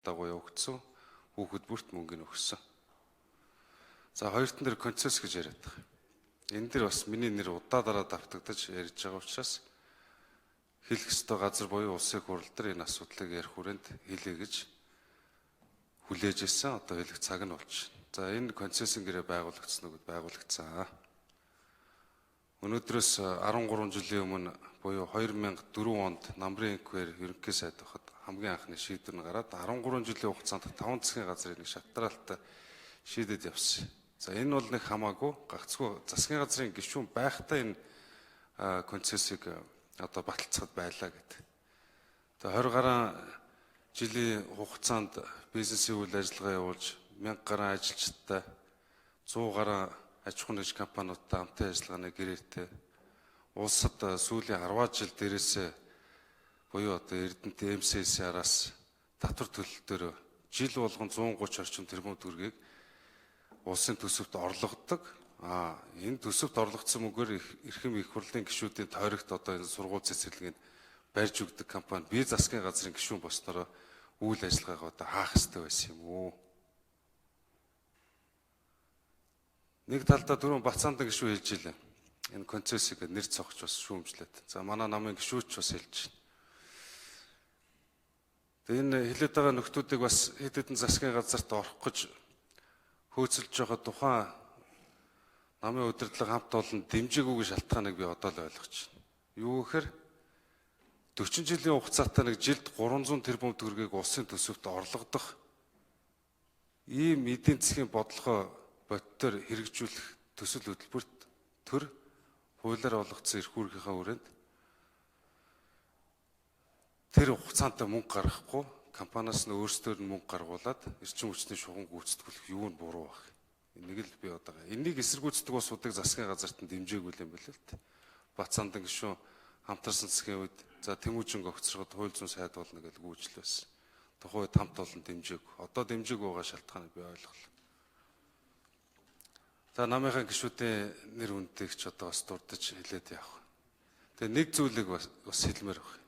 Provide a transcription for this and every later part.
дагуу явагдсан. Хүүхэд бүрт мөнгө өгсөн. За хоёрт нэр концесс гэж яриад байгаа. Энэ дэр бас миний нэр удаа давтагдаж ярьж байгаа учраас хэлэх ёстой газар буюу улсын хурал дээр энэ асуудлыг ярих хүрээнд хэлье гэж хүлээж ирсэн. Одоо хэлэх цаг нь болж байна. За энэ концессийн гэрээ байгуулагдсан уу? Байгуулагдсан. Өнөөдрөөс 13 жилийн өмнө буюу 2004 онд намрын инквер ерөнхий сайд байхад хамгийн анхны шийдвэр нь гараад 13 жилийн хугацаанд 5 засгийн газрын нэг шатралтай шийдэд явсан. За энэ бол нэг хамаагүй гагцгүй засгийн газрын гишүүн байхдаа энэ концессийг одоо баталцахад байлаа гэдэг. Тэгээ 20 гаруй жилийн хугацаанд бизнесийн үйл ажиллагаа явуулж 1000 гаруй ажилчтай 100 гаруй аж ахуй нэгж компаниудтай хамтын ажиллагааны гэрээтэй улсад сүүлийн 10 жил дээрээсээ буюу одоо Эрдэнэт МСС-аараас татвар төлөлтөөр жил болгон 130 орчим тэрбум төгрөгийг улсын төсөвт орлогддог. Энэ төсөвт орлогдсон мөнгөөр эрхэм их хурлын гишүүдийн тойрогт одоо энэ сургууль цэцэрлэгийг барьж өгдөг компани бие засгийн газрын гишүүн болсноор үйл ажиллагаагаа одоо хаах хэрэгтэй байсан юм уу? Нэг талдаа дөрөв Бацаандан гишүү хэлж илээ. Энэ концессийг нэр цогч бас шүүмжлээд. За манай намын гишүүч бас хэлж байна. Тэгээ энэ хэлээд байгаа нөхдүүдийг бас хэд хэдэн засгийн газарт орох гэж хөөцөлж байгаа тухайн намын удирдлага хамт олон дэмжээгүйг шалтгааныг би одоо л ойлгож байна. Юу гэхээр 40 жилийн хугацаатай нэг жилд 300 тэрбум төгрөгийг улсын төсөвт орлогдох ийм эдийн засгийн бодлогоо бодтоор хэрэгжүүлэх төсөл хөтөлбөрт төр хуулиар олгогдсон эрх үүргийнхаа хүрээнд тэр хугацаанд мөнгө гаргахгүй компаниас нь өөрсдөр нь мөнгө гаргуулад эрчим хүчний шугам гүйцэтгүүлэх юу нь буруу баг. Энийг л би одоо энийг эсэргүүцдэг усуудыг засгийн газарт нь дэмжээгүй юм байна л та. Бацаандан гишүүн хамтарсан засгийн үед за Тэмүүжин огцроход хууль зүйн сайд болно гэж гүйцэлсэн. Тухайн үед хамт олон дэмжээгүй. Одоо дэмжээг байгаа шалтгааныг би ойлголоо. За намынхаа гишүүдийн нэр хүндийг ч одоо бас дурдж хэлээд явах. Тэгээ нэг зүйлийг бас хэлмээр байна.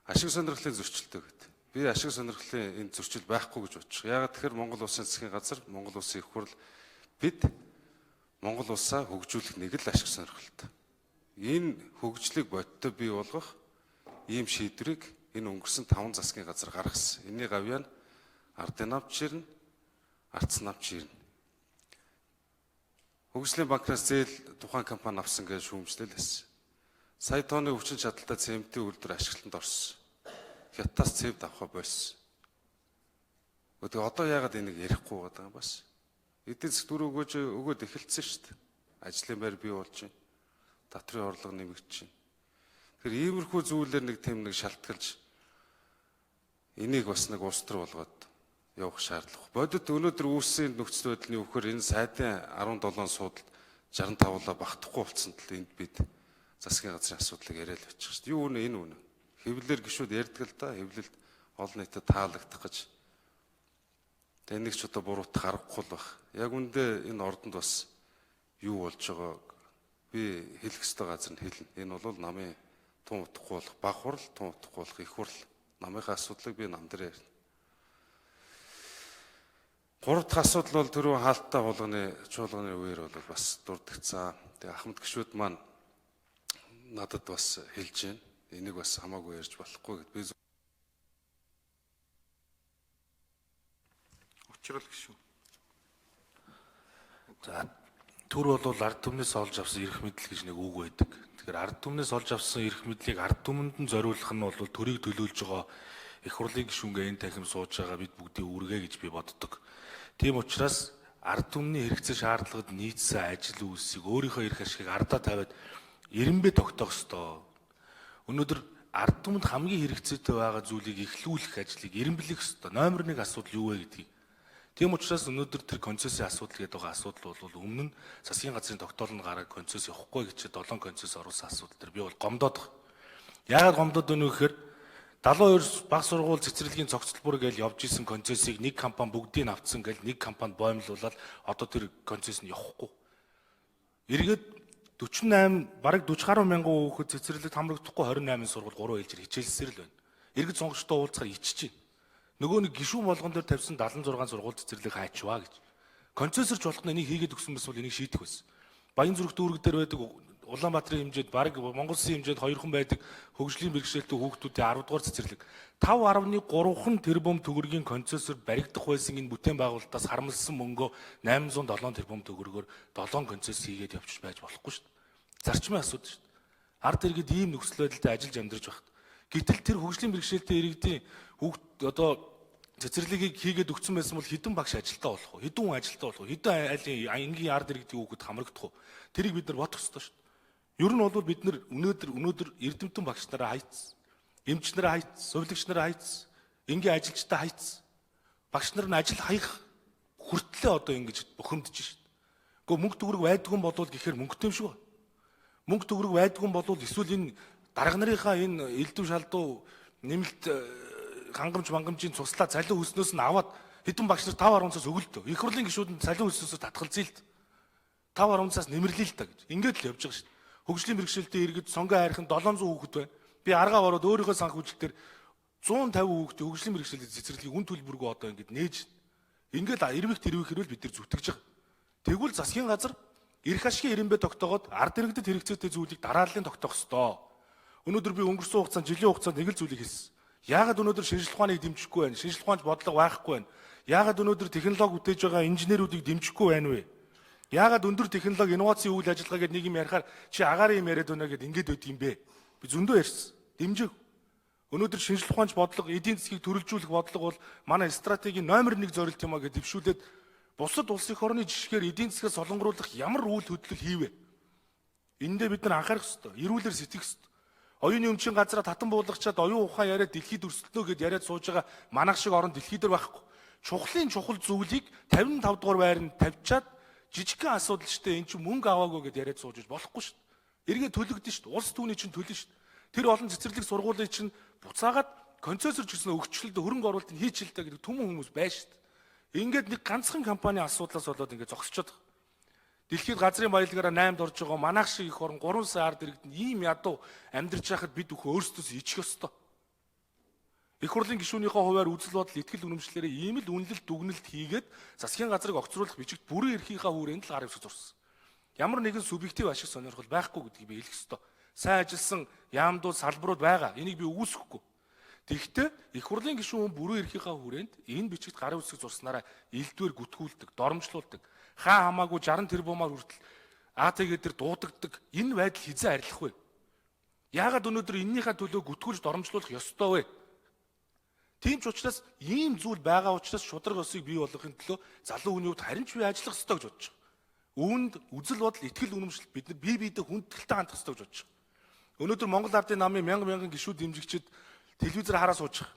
Ашиг сонирхлын зөрчилтэй гэдэг. Би ашиг сонирхлын энэ зөрчил байхгүй гэж бодчих. Яагаад тэгэхээр Монгол Улсын засгийн газар, Монгол Улсын их хурл бид Монгол улсаа хөгжүүлэх нэг л ашиг сонирхолтой. Энэ хөгжлийг бодтой бий болгох ийм шийдвэрийг энэ өнгөрсөн 5 засгийн газар гаргасан. Энийн гавьяа нь ардын авч ирнэ, ардсан авч ирнэ. Хөгжлийн банкнаас зээл тухайн компани авсан гэж шүүмжлэл байсан. Сая тонны хүчин чадалтай цементийн үйлдвэр ашиглалтанд орсон. Хятадаас цэвд авах болсон. Гэхдээ одоо яагаад энийг ярихгүй байгаа юм бас? Эдийн засаг дүр өгөөд эхэлсэн шүү дээ. Ажлын байр бий болж байна. Татрын орлого нэмэгдэж байна. Тэгэхээр иймэрхүү зүйлээр нэг тийм нэг шалтгалж энийг бас нэг улс төр болгоод явах шаардлага. Бодит өнөөдөр үүссэн нөхцөл байдлын өвхөр энэ сайдын 17 суудалд 65-аа багтахгүй болсон тал энд бид засгийн газрын асуудлыг яриад очих шүү дээ. Юу үнэ энэ үнэ. Хэвлэлээр гişүүд ярьдаг л да. Хэвлэлд олон нийтэд таалагдах гэж. Энийг ч одоо буруутах аргагүй л баг. Яг үндэ энэ ордонд бас юу болж байгааг би хэлэх ёстой газар нь хэлнэ. Энэ бол намын тун утгагүй болох баг хурал, тун утгагүй болох их хурал. Намынхаа асуудлыг би нам дээр ярина. Гурав дахь асуудал бол түрүү хаалттай чуулганы үеэр бол бас дурдгцсан. Тэгээ Ахмад гишүүд маань надад бас хэлж байна. Энийг бас хамаагүй ярьж болохгүй гэд би учрал гишүүн. За төр бол ард түмнээс олж авсан эрх мэдэл гэж нэг үг байдаг. Тэгэхээр ард түмнээс олж авсан эрх мэдлийг ард түмэнд нь зориулах нь бол төрийг төлөөлж байгаа их хурлын гишүүнгээ энэ танхим сууж байгаа бид бүгдийн үүргээ гэж би боддог. Тийм учраас ард түмний хэрэгцээ шаардлагад нийцсэн ажил үйлсийг өөрийнхөө эрх ашигыг ардаа тавиад эренбэ тогтоох ёстой. Өнөөдөр ард түмэнд хамгийн хэрэгцээтэй байгаа зүйлийг эхлүүлэх ажлыг эренблэх ёстой. Номер 1 асуудал юу вэ гэдгийг. Тийм учраас өнөөдөр тэр концессийн асуудал гэдэг байгаа асуудал бол өмнө нь засгийн газрын тогтоолнд гараад концесс явахгүй гэж 7 концесс оруулсан асуудал төр би бол гомдоод байна. Яагаад гомдоод байна вэ гэхээр 72 баг сургууль цэцэрлэгийн цогцлбор гэж явж исэн концессыг нэг компани бүгдийг авцсан гэж нэг компани боомлуулаад одоо тэр концесс нь явахгүй. Эргээд 48 бараг 40 гаруй мянган хүүхэд цэцэрлэгт хамрагдахгүй 28 сургууль 3 ээлжээр хичээлсээр л байна. Иргэд сонгогчтой уулзахаар ичж байна. Нөгөө нэг гишүүн болгон дээр тавьсан 76 сургууль цэцэрлэг хайчваа гэж. Концессорч болох нь энийг хийгээд өгсөн бас бол энийг шийдэх байсан. Баян зүрх дүүрэг дээр байдаг Улаанбаатарын хэмжээд баг Монгол Улсын хэмжээд 2 хүн байдаг хөгжлийн бэрхшээлтэй хүүхдүүдийн 10 дугаар цэцэрлэг 5.3 тэрбум төгрөгийн концессор баригдах байсан энэ бүтээн байгуулалтаас харамлсан мөнгөө 807 тэрбум төгрөгөөр 7 концесс хийгээд явчих байж болохгүй шүү дээ. Зарчмын асуудал шүү дээ. Ард иргэд ийм нөхцөл байдалтай ажиллаж амьдарч багт. Гэтэл тэр хөгжлийн бэрхшээлтэй иргэдийн хүүхд одоо цэцэрлэгийг хийгээд өгсөн байсан бол хэдэн багш ажилтаа болох вэ? Хэдэн хүн ажилтаа болох вэ? Хэдэн айлын ангийн ард иргэдийн хүүхэд хамрагдах вэ? Тэрийг бид нар бодох ёстой шүү дээ. Ер нь бол бид нар өнөөдөр эрдэмтэн багш нараа хайц, эмч нараа хайц, сувилагч нараа хайц, энгийн ажилчдаа хайц. Багш нар нь ажил хаях хүртлээ одоо ингэж бухимдж шít. Гэхдээ мөнгө төгрөг байдгүй болвол гэхээр мөнгөтэй юм шүү. Мөнгө төгрөг байдгүй болвол эсвэл энэ дарга нарынхаа энэ элдв шалдуу нэмэлт хангамж мангамжийн цуслаа цалин хөлснөөс нь аваад хэдэн багш нар 5.10 цаас өгөлтөө. Их хурлын гишүүдэнд цалин хөлснөөс татгалзъя л д. 5.10 цаас нэмэрлэе л та гэж. Ингээд л явж байгаа шít. Хөгжлийн бэрхшээлтэй иргэд сонгоо хайрхан 700 хүүхэд байна. Би аргаа ороод өөрийнхөө санхүүжилтээр 150 хүүхдээ хөгжлийн бэрхшээлтэй цэцэрлэгийг үн төлбөргүй одоо ингээд нээж ингээд эрвэхэрвэл бид нар зүтгэж байгаа. Тэгвэл засгийн газар эрх ашигын ирэмбэ тогтоогоод ард иргэдэд хэрэгцээтэй зүйлийг дарааллын тогтоох ёстой. Өнөөдөр би өнгөрсөн хугацаанд жилийн хугацаанд нэг л зүйлийг хэлсэн. Яагаад өнөөдөр шинжилгээ ухааныг дэмжихгүй байна? Шинжилгээ ухаанч бодлого байхгүй байна? Яагаад өнөөдөр технологи бүтээж байгаа инженеруудыг дэмжихгүй байна вэ? Яагаад өндөр технологи инновацийн үйл ажиллагаа гэдэг нэг юм ярихаар чи агаарын юм яриад байна гэдээ ингэж байд юм бэ? Би зөндөө ярьсан. Дэмжээг. Өнөөдөр шинжилгээ ухаанч бодлого, эдийн засгийг төрөлжүүлэх бодлого бол манай стратегийн номер 1 зорилт юм а гэж дэвшүүлээд бусад улс их орны жишгээр эдийн засгаас солонгоруулах ямар үйл хөдлөл хийвэ? Эндээ бид нар анхаарах ёстой. Эрүүлэр сэтгэх ёстой. Оюуны өмчийн газараа татан буулгачаад оюун ухаан яриад дэлхийд өрсөлдөнө гэд яриад сууж байгаа манайх шиг орон дэлхий дээр байхгүй. Чухал зүйлийг 55 дугаар байранд тавьчаад жижигхэн асуудал ч гэдэг эн чинь мөнгө аваагүй гэд яриад сууж болохгүй шүү дээ. Эргээ төлөгдөн шүү дээ. Улс түүний чинь төлнө шүү дээ. Тэр олон цэцэрлэг сургуулийн чинь буцаагаад концессорч гэсэн өгчлөлд хөрөнгө оруулалтыг хийчихэлтэй гэдэг түмэн хүмүүс байна шүү дээ. Ингээд нэг ганцхан компани асуудлаас болоод ингээд зогсчиход байгаа. Дэлхийд газрын баялагаараа 8-д орж байгаа манайх шиг их орн 3 сая ард иргэд ийм ядуу амьдарч байхад бид өхөө өөрсдөөс ичих ёстой. Их хурлын гишүүнийхээ хуваар үзэл бодол итгэл үнэмшлэрээ ийм л үнэлэлт дүгнэлт хийгээд засгийн газрыг огцруулах бичигт бүрэн эрхийнхаа хүрээнд л гар ивсэж зурсан. Ямар нэгэн субъектив ашиг сонирхол байхгүй гэдгийг би хэлэх ёстой. Сайн ажилласан яамдууд салбарууд байгаа. Энийг би үгүйсэхгүй. Тэгэхдээ их хурлын гишүүн бүрэн эрхийнхаа хүрээнд энэ бичигт гар ивсэж зурснараа элдвэр гүтгүүлдэг, доромжлуулдаг. Хаа хамаагүй 60 тэрбумаар хүртэл АТГ дээр дуудагддаг энэ байдал хизээ арилах вэ? Яагаад өнөөдөр эннийхээ төлөө гүтгүүлж доромжлуулах ёстой вэ? Тийм ч учраас ийм зүйл байгаа учраас шудраг ёсыг бий болгохын төлөө залуу хүний хувьд харин ч би ажиллах ёстой гэж бодож байгаа. Үүнд үзэл бодол, итгэл үнэмшил бид нар бие биедээ хүндэтгэлтэй хандах ёстой гэж бодож байгаа. Өнөөдөр Монгол Ардын намын мянган гишүүд дэмжигчид телевизээр хараа сууж байгаа.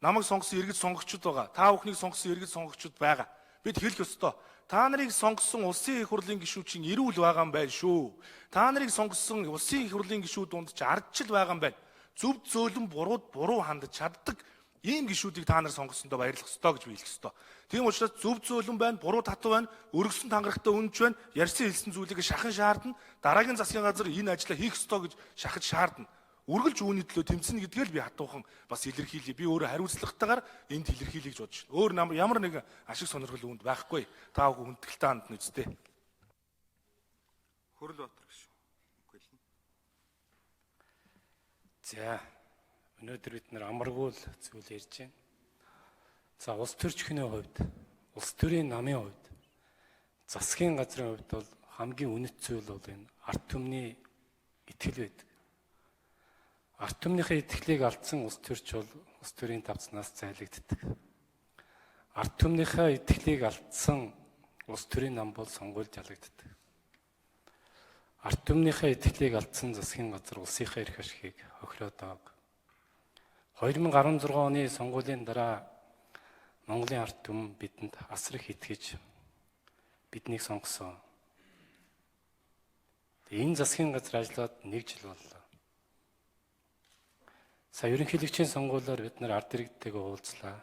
Намайг сонгосон иргэд сонгогчд байгаа. Та бүхнийг сонгосон иргэд сонгогчд байгаа. Бид хэлэх ёстой. Та нарыг сонгосон улсын их хурлын гишүүд чинь эрүүл байгаа юм байна шүү. Та нарыг сонгосон улсын их хурлын гишүүд дунд ч ардчил байгаа юм байна. Зөв зөөлөн буруу хандаж чаддаг ийм гишүүдийг та нар сонгосондоо баярлах ёстой гэж би хэлэх ёстой. Тийм учраас зөв зөөлөн байна, буруу татав байна, өргөсөн тангарахтай үнж байна, ярьсан хэлсэн зүйлийг шахан шаардна. Дараагийн засгийн газар энэ ажлаа хийх ёстой гэж шахаж шаардна. Үргэлж үүний төлөө тэмцэнэ гэдгээ л би хатуухан бас илэрхийлье. Би өөрөө хариуцлагатайгаар энд илэрхийлье гэж бодож байна. Өөр ямар нэгэн ашиг сонирхол үүнд байхгүй. Та бүхэн хүндэтгэлтэй хандна үсттэй. Хөрлөбаатар гişүү. Үгүй л. За өнөөдөр бид нэр амаргүй л зүйл ярьж байна. За улс төрчхний хувьд, улс төрийн намын хувьд, засгийн газрын хувьд бол хамгийн үнэт зүйл бол энэ ард түмний итгэл байдаг. Ард түмнийхээ итгэлийг алдсан улс төрч бол улс төрийн давцнаас зайлагддаг. Ард түмнийхээ итгэлийг алдсан улс төрийн нам бол сонгуульд ялагддаг. Ард түмнийхээ итгэлийг алдсан засгийн газар улсынхаа эрх ашигыг хохироод байгаа. 2016 оны сонгуулийн дараа Монголын ард түмэн бидэнд асар их итгэж биднийг сонгосон. Энэ засгийн газар ажиллаад 1 жил боллоо. Сая ерөнхийлөгчийн сонгуулиар бид нар ард иргэдтэйгээ уулзлаа.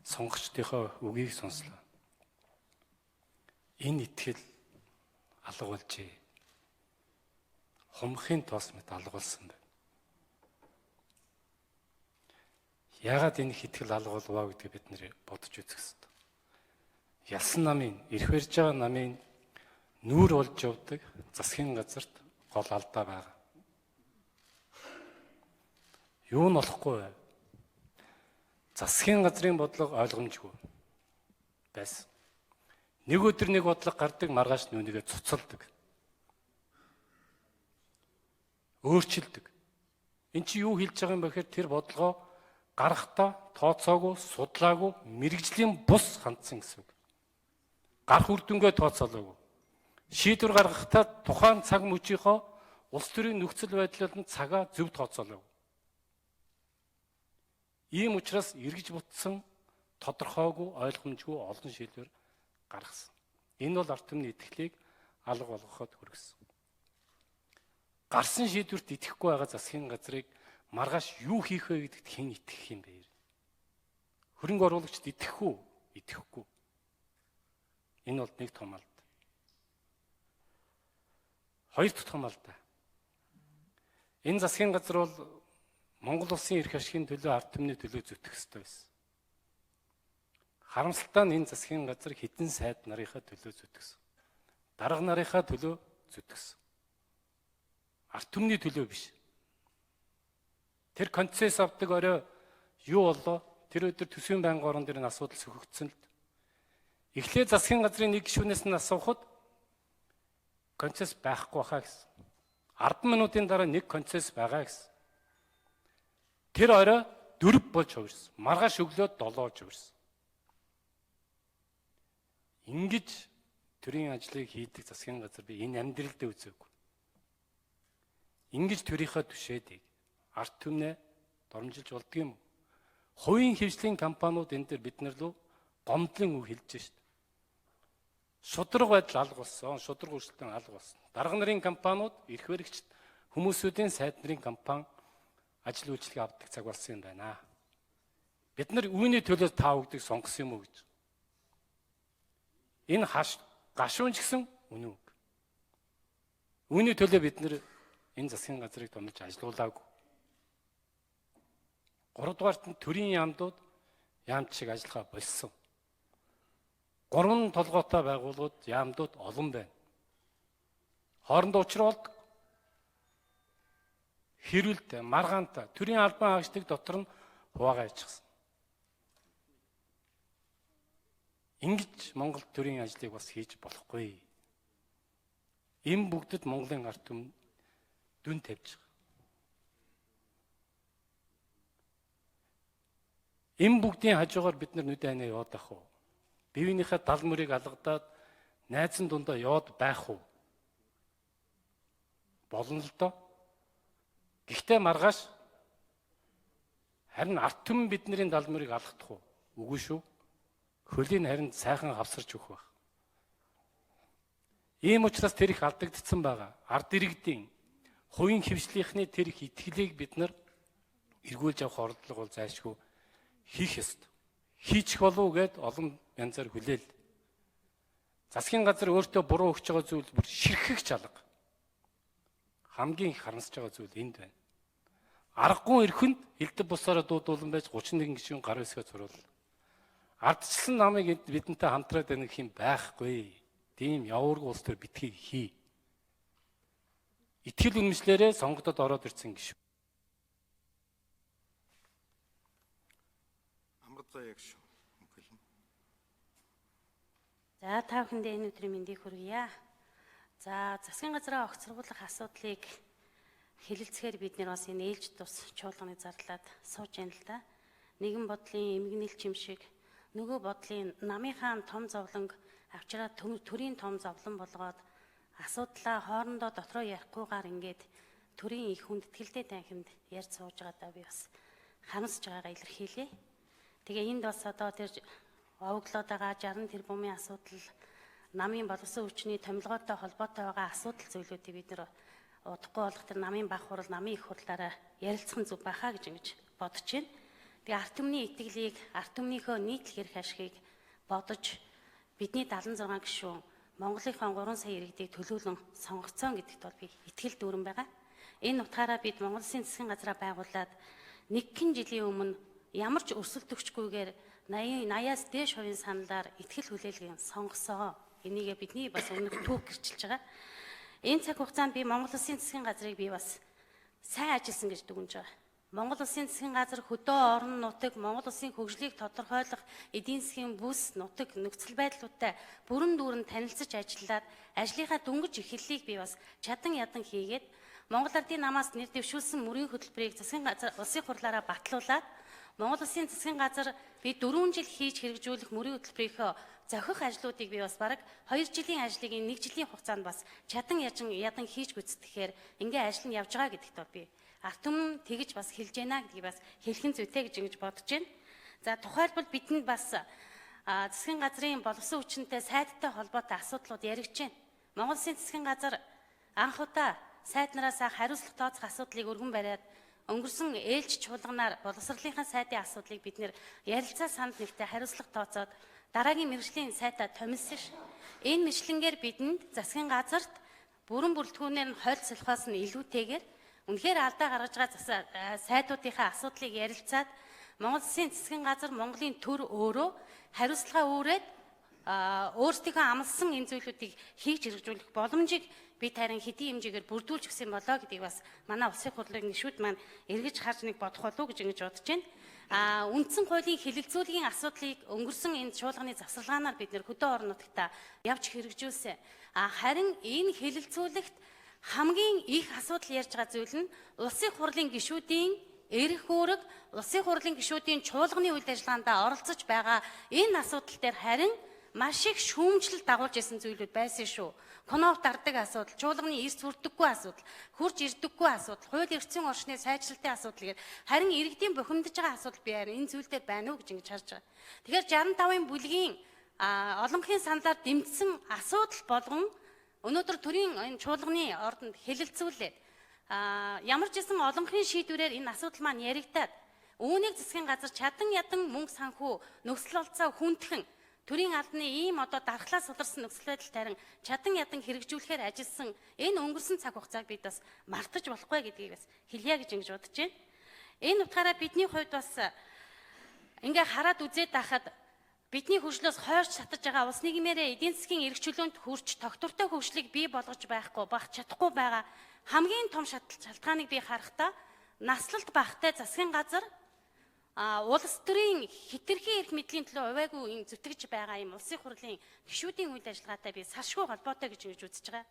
Сонгогчдийнхоо үгийг сонслоо. Энэ итгэл алга болжээ. Хумхын тоос мэт алга болсон байна. Яагаад энэ их итгэл алга болов гэдгийг бид нэр бодож үзэх хэрэгтэй. Ялсан намын, ирэх барьж байгаа намын нүүр болж явдаг засгийн газарт гол алдаа байгаа. Юу нь болохгүй вэ? Засгийн газрын бодлого ойлгомжгүй байсан. Нэг өдөр нэг бодлого гардаг, маргааш нүнийгээ цуцалдаг. Өөрчилдөг. Эн чи юу хэлж байгаа юм бэ гэхээр тэр бодлогоо гарахдаа тооцоогүй, судлаагүй, мэрэгжлийн бус хандсан гэсэн үг. Гарах үр дүнгээ тооцоолоогүй. Шийдвэр гаргахдаа тухайн цаг мөчийнхөө улс төрийн нөхцөл байдлын цагаа зөв тооцоолоогүй. Ийм учраас эргэж бутсан тодорхойгүй, ойлгомжгүй олон шийдвэр гаргасан. Энэ бол ард түмний итгэлийг алга болгоход хүргэсэн. Гарсан шийдвэрт итгэхгүй байгаа засгийн газрыг маргааш юу хийх вэ гэдэгт хэн итгэх юм бэ? Хөрөнгө оруулагчид итгэх үү? Итгэхгүй. Энэ бол нэг том алдаа. Хоёр дахь том алдаа. Энэ засгийн газар бол Монгол улсын эрх ашигын төлөө, ард түмний төлөө зүтгэх ёстой байсан. Харамсалтай нь энэ засгийн газар хэдэн сайд нарынхаа төлөө зүтгэсэн. Дарга нарынхаа төлөө зүтгэсэн. Ард түмний төлөө биш. Тэр концесс авдаг орой юу болоо? Тэр өдөр төсвийн байнгын орон дээр нь асуудал сөхөгдсөн л. Эхлээд засгийн газрын нэг гишүүнээс нь асуухад концесс байхгүй хаа гэсэн. 10 минутын дараа нэг концесс байгаа гэсэн. Тэр орой 4 болж хувирсан. Маргааш өглөө 7 болж хувирсан. Ингэж төрийн ажлыг хийдэг засгийн газар би энэ амьдралдаа үзээгүй. Ингэж төрийнхөө түшээдэг ард түмнээ доромжилж болдго юм уу? Хувийн хвшлийн компаниуд энэ дээр бид нар руу гомдлын үг хэлж шít. Шудраг байдал алга болсон, шудраг үйлчлэлтэн алга болсон. Дарга нарын компаниуд, эрх баригчид, хүмүүсүүдийн сайд нарын компани ажил үйлчлэгээ авдаг цаг болсон юм байна. Бид нар үүний төлөө таа өгдөг сонгосон юм уу гэж. Энэ гашуун ч гэсэн үнэн үг. Үүний төлөө бид нар энэ засгийн газрыг томилж ажилуулаагүй. 3 дугаарт нь төрийн яамдууд яамч шиг ажиллахаа болсон. 3 толгойтой байгууллагууд яамдууд олон байна. Хоорондоо учир болдог. Хэрүүлтэй, маргаантай, төрийн албан хаагчдыг дотор нь хуваагаа ичсэн. Ингэж Монгол төрийн ажлыг бас хийж болохгүй. Энэ бүгдэд Монголын ард түмэн дүн тавьж байгаа. Энэ бүгдийн хажуугаар бид нар нүдэ ханаа яваад ах уу? Бивийнхээ дал мөрийг алгадаад найзан дундаа яваад байх уу? Болно л доо. Гэхдээ маргааш харин ард түмэн бидний дал мөрийг алгадах уу? Үгүй шүү. Хөлийг харин сайхан хавсарч өгөх байх. Ийм учраас тэр их алдагдсан байгаа. Ард иргэдийн хувийн хвшлийнхний тэр их итгэлийг бид нар эргүүлж авах оролдлого бол зайлшгүй хийх ёстой. Хийчих болов уу гэд олон янзаар хүлээл. Засгийн газар өөртөө буруу өгч байгаа зүйл бүр ширхэг чалга. Хамгийн их харамсаж байгаа зүйл энд байна. Аргагүй эрхэнд элдв бусаараа дуудуулан байж 31 гишүүн гар хэсгээ зуруул. Ардчлсан намыг бидэнтэй хамтраад байна гэх юм байхгүй. Тийм явуургүй улс төр битгий хий. Итгэл үнэмшлэрээ сонгогдод ороод ирсэн гişүү. Амрзаа яг шүү. Мөхөлн. За та бүхэндээ энэ өдрийн мэндийг хүргье. За засгийн газраа огцрогуулах асуудлыг хэлэлцэхээр бид нэр бас энэ ээлж тус чуулганы зарлаад сууж яана л да. Нэгэн бодлын эмгэнэл чимшиг, нөгөө бодлын намынхаа том зовлонг авчираад төрийн том зовлон болгоод асуудлаа хоорондоо дотроо ярихгүйгээр ингээд төрийн их хүндэтгэлтэй танхимд ярьж сууж байгаадаа би бас харамсаж байгаагаа илэрхийлье. Тэгээ энд бас одоо тэр овоглоод байгаа 60 тэрбумын асуудал, намын боловсон хүчний томилгоотой холбоотой байгаа асуудал зүйлүүдийг бид нэр удахгүй болох тэр намын баг хурал, намын их хурлаараа ярилцах нь зөв байхаа гэж ингэж бодож байна. Тэгээ ард түмний итгэлийг, ард түмнийхөө нийтлэг эрх ашигыг бодож бидний 76 гишүүн Монголынхаа 3 сая иргэдийг төлөөлөн сонгогдсон гэдэгт бол би итгэл дүүрэн байгаа. Энэ утгаараа бид Монгол Улсын засгийн газраа байгуулад нэгэн жилийн өмнө ямар ч өрсөлд өгчгүйгээр 80-аас дээш хувийн саналаар ихтгэл хүлээлгийг сонгосон. Энийгээ бидний бас өмнөх түүх гэрчилж байгаа. Энэ цаг хугацаанд би Монгол Улсын засгийн газрыг би бас сайн ажилласан гэж дүгнэж байгаа. Монгол Улсын засгийн газар хөдөө орон нутаг, Монгол Улсын хөгжлийг тодорхойлох эдийн засгийн бүс нутаг нөхцөл байдлуудтай бүрэн дүүрэн танилцж ажиллаад ажлынхаа дөнгөж эхлэлийг би бас чадан ядан хийгээд Монгол Ардын намаас нэр дэвшүүлсэн мөрийн хөтөлбөрийг засгийн газар улсын хурлаараа батлуулаад Монгол Улсын засгийн газар би 4 жил хийж хэрэгжүүлэх мөрийн хөтөлбөрийнхөө зохих ажлуудыг би бас бараг 2 жилийн ажлыг 1 жилийн хугацаанд бас чадан ядан хийж гүйцэтгэхээр ингээ ажил нь явж байгаа гэдэгт бол би ард түмэн тэгж бас хэлж байна гэдгийг бас хэлхэн зүйтэй гэж ингэж бодож байна. За тухайлбал бидэнд бас засгийн газрын боловсон хүчинтэй сайдтай холбоотой асуудлууд яригдж байна. Монгол Улсын засгийн газар анх удаа сайд нараас хариуцлага тооцох асуудлыг өргөн бариад өнгөрсөн ээлж чуулганаар боловсролынхаа сайдын асуудлыг бид нэр ярилцаа санал нэгтээ хариуцлага тооцоод дараагийн мэргэжлийн сайтаа томилсон ш. Энэ мэтлэнгээр бидэнд засгийн газарт бүрэн бүрэлдэхүүнээр нь хойд солихоос нь илүүтэйгээр үнэхээр алдаа гаргаж байгаа сайдуудынхаа асуудлыг ярилцаад Монгол Улсын засгийн газар Монголын төр өөрөө хариуцлага үүрээд өөрсдийнхөө амласан энэ зүйлүүдийг хийж хэрэгжүүлэх боломжийг бид харин хэдийн хэмжээгээр бүрдүүлж өгсөн болоо гэдгийг бас манай улсын хурлын гишүүд маань эргэж харж нэг бодох болов уу гэж ингэж бодож байна. Үндсэн хуулийн хэлэлцүүлгийн асуудлыг өнгөрсөн энэ чуулганы завсарлагаанаар бид нэр хөдөө орон нутагта явж хэрэгжүүлсэн. Харин энэ хэлэлцүүлэгт хамгийн их асуудал ярьж байгаа зүйл нь улсын хурлын гишүүдийн эрх үүрэг, улсын хурлын гишүүдийн чуулганы үйл ажиллагаанд оролцож байгаа энэ асуудал дээр харин маш их шүүмжлэл дагуулж исэн зүйлүүд байсан шүү. Конов дардаг асуудал, чуулганы эрс хүрдэггүй асуудал, хурж ирдэггүй асуудал, хууль эрхцэн орчны сайжралтын асуудал гэдэг харин иргэдийн бухимдаж байгаа асуудал би харин энэ зүйл дээр байна уу гэж ингэж харж байгаа. Тэгэхээр 65-ын бүлгийн олонхын саналаар дэмжсэн асуудал болгон өнөөдөр төрийн энэ чуулганы ордонд хэлэлцүүлээд ямар ч гэсэн олонхын шийдвэрээр энэ асуудал маань яригдаад үүнийг засгийн газар чадан ядан мөнгө санхүү нөхцөл болцоо хүндхэн төрийн албаны ийм одоо дархлаа суларсан нөхцөл байдал тарин чадан ядан хэрэгжүүлэхээр ажилласан энэ өнгөрсөн цаг хугацааг бид бас мартаж болохгүй гэдгийг бас хэлье гэж ингэж бодож байна. Энэ утгаараа бидний хувьд бас ингээ хараад үзээд байхад бидний хөгжлөөс хойш татаж байгаа улс нийгмээрээ эдийн засгийн эрх чөлөөнд хүрч тогтвортой хөгжлийг бий болгож байх чадахгүй байгаа хамгийн том шалтгааныг би харахтаа наслалт багтай засгийн газар улс төрийн хэтэрхий эрх мэдлийн төлөө увайгүй энэ зүтгэж байгаа юм улсын хурлын гишүүдийн үйл ажиллагаатай би салшгүй холбоотой гэж үзэж байгаа.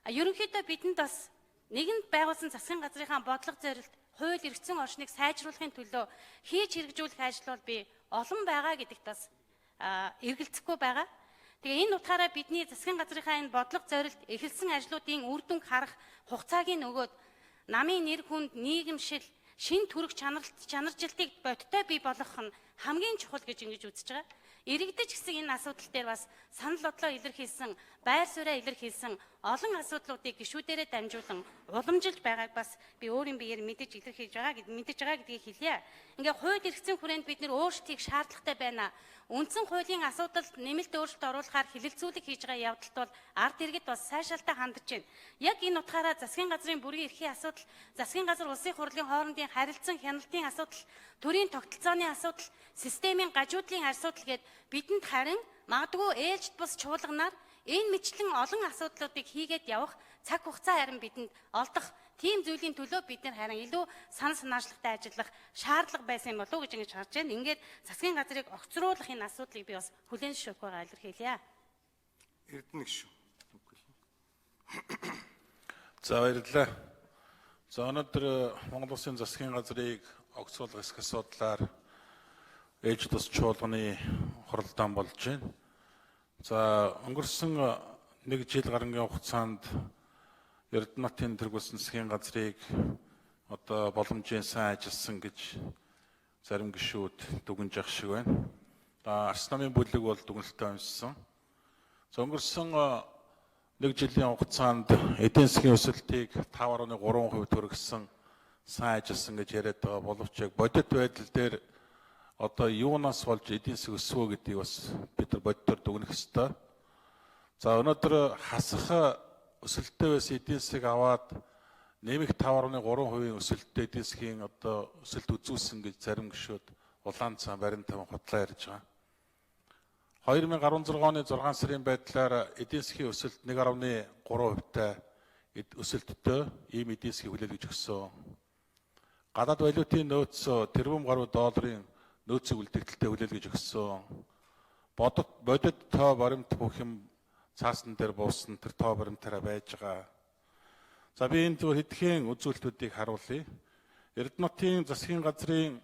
Ерөнхийдөө бидэнд бас нэгэнд байгуулсан засгийн газрынхаа бодлого зорилт хууль эрхцэн орчныг сайжруулахын төлөө хийж хэрэгжүүлэх ажил бол би олон байгаа гэдэгт бас эргэлзэхгүй байгаа. Тэгээ энэ утгаараа бидний засгийн газрынхаа энэ бодлого зорилт эхэлсэн ажлуудын үр дүнг харах хугацааг нөгөөд намын нэр хүнд нийгэмшил шин төрөх чанаржилтыг бодтой бий болгох нь хамгийн чухал гэж ингэж үзэж байгаа. Иргэдэж гэсэн энэ асуудал дээр бас санал бодлоо илэрхийлсэн, байр сууриа илэрхийлсэн олон асуудлуудыг гишүүдээрээ дамжуулан уламжилж байгааг бас би өөрийн биеэр мэдэж илэрхийлж байгаа гэдгийг хэлье. Ингээ хууль эрхцэн хүрээнд бид нэр өөрсдийг шаардлагатай байна. Үндсэн хуулийн асуудалд нэмэлт өөрчлөлт оруулахаар хэлэлцүүлэг хийж байгаа явдалт бол ард иргэд бас сайшаалтаа хандж байна. Яг энэ утгаараа засгийн газрын бүрийн эрхийн асуудал, засгийн газар улсын хурлын хоорондын харилцан хяналтын асуудал, төрийн тогтолцооны асуудал, системийн гажуудлын асуудал гээд бидэнд харин магадгүй ээлжид бус чуулганаар энэ мэтлэн олон асуудлуудыг хийгээд явах цаг хугацаа харин бидэнд олдох тийм зүйлийн төлөө бид нар харин илүү санал санаачлагтай ажиллах шаардлага байсан болов уу гэж ингэж харж байна. Ингээд засгийн газрыг огцруулах энэ асуудлыг би бас хүлээн зөвшөөрөх байгаа илэрхийлье. Эрдэнэ гишүү. За баярлалаа. За өнөөдөр Монгол Улсын засгийн газрыг огцруулах эсэх асуудлаар ээлж тус чуулганы хуралдаан болж байна. За өнгөрсөн 1 жил гарангийн хугацаанд Эрдэнэтийн тэргүүлсэн засгийн газрыг одоо боломжийн сайн ажилласан гэж зарим гишүүд дүгнж явах шиг байна. Арс намын бүлэг бол дүгнэлтээ уншсан. За өнгөрсөн 1 жилийн хугацаанд эдийн засгийн өсөлтийг 5.3% төрөгсөн сайн ажилласан гэж яриад байгаа боловч яг бодит байдал дээр одоо юунаас болж эдийн засаг өсвөө гэдгийг бас бид нар бодитоор дүгнэх ёстой. За өнөөдөр хасах өсөлттэй байсан эдийн засаг аваад нэмэх 5.3% өсөлттэй эдийн засгийн одоо өсөлт үзүүлсэн гэж зарим гишүүд улаан цаан барин тавин худлаа ярьж байгаа. 2016 оны 6 сарын байдлаар эдийн засгийн өсөлт 1.3%-тай өсөлттэй ийм эдийн засгийг хүлээлгэж өгсөн. Гадаад валютын нөөц тэрбум гаруй долларын нөөцийг үлдэгдэлтэй хүлээлгэж өгсөн. Бодит тоо баримт бүх юм цаасан дээр буусан тэр тоо баримтаараа байж байгаа. За би энэ зөв хэдхэн үзүүлэлтүүдийг харуулъя. Эрдэнэтийн засгийн газрын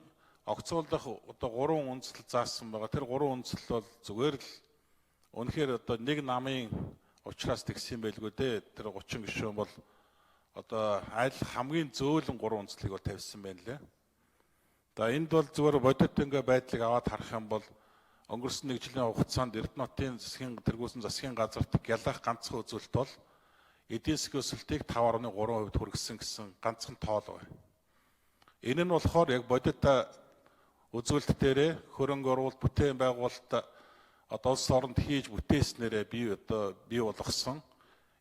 огцруулах одоо 3 үндсэл заасан байгаа. Тэр 3 үндсэл бол зүгээр л үнэхээр одоо нэг намын учраас тэгсэн байлгүй дээ. Тэр 30 гишүүн бол одоо аль хамгийн зөөлөн 3 үндслийг бол тавьсан байна лээ. За энд бол зүгээр бодит ингээ байдлыг аваад харах юм бол өнгөрсөн нэг жилийн хугацаанд Эрдэнэтийн засгийн тэргүүлсэн засгийн газарт гялах ганцхан үзүүлэлт бол эдийн засгийн өсөлтийг 5.3% хүргэсэн гэсэн ганцхан тоол байна. Энэ нь болохоор яг бодит үзүүлэлт дээрээ хөрөнгө оруулалт бүтээн байгуулалт одоо улс оронд хийж бүтээснээрээ бий болгосон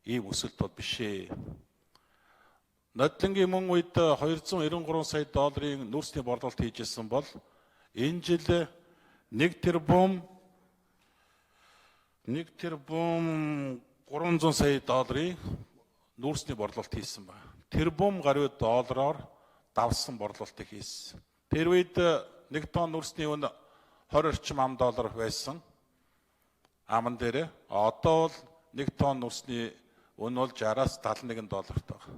ийм өсөлт бол биш ээ. Нодлонгийн мөн үед 293 сая долларын нүүрсний борлуулалт хийжсэн бол энэ жил 1 тэрбум 300 сая долларын нүүрсний борлуулалт хийсэн байна. Тэрбум гаруй доллараар давсан борлуулалтыг хийсэн. Тэр үед 1 тонн нүүрсний үн 20 орчим ам доллар байсан. Аман дээр одоо бол 1 тонн нүүрсний үн бол 60-аас 71 долларт байна.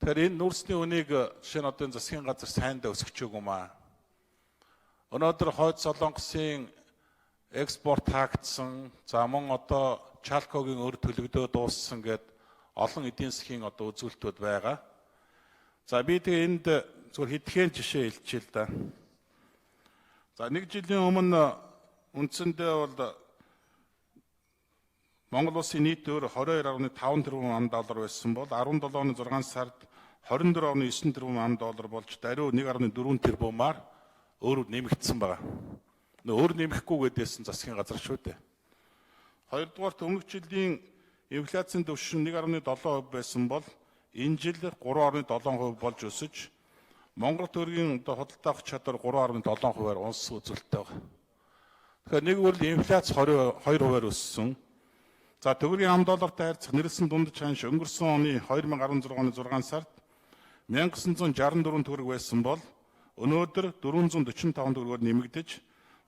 Тэгэхээр энэ нүүрсний үнийг жишээ нь одоо засгийн газар сайндаа өсгөж өгөө маа. Өнөөдөр Хойд Солонгосын экспорт хаагдсан, за мөн одоо Чалкогийн өр төлөгдөө дууссан гэд олон эдийн засгийн одоо үзүүлэлтүүд байгаа. За би тэгээ энд зөвхөн хэдхэн жишээ хэлчихье л да. За нэг жилийн өмнө үндсэндээ бол Монгол улсын нийт өр 22.5 тэрбум ам доллар байсан бол 17 оны 6 сард 24.9 тэрбум ам доллар болж даруй 1.4 тэрбумаар өөр нэмэгдсэн байна. Өөр нэмэхгүй гэдээсэн засгийн газар шүү дээ. Хоёрдугаарт өмнөх жилийн инфляцийн түвшин 1.7% байсан бол энэ жил 3.7% болж өсөж Монгол төгрөгийн худалдаа авах чадвар 3.7%-аар унсан үзүүлэлттэй байна. Тэгэхээр нэг үйл инфляц 2%-аар өссөн. За төгрөгийн ам доллартай харьцах нэрсэн дунд ханш өнгөрсөн оны 2016 оны 6 сард 1964 төгрөг байсан бол өнөөдөр 445 төгрөгөөр нэмэгдэж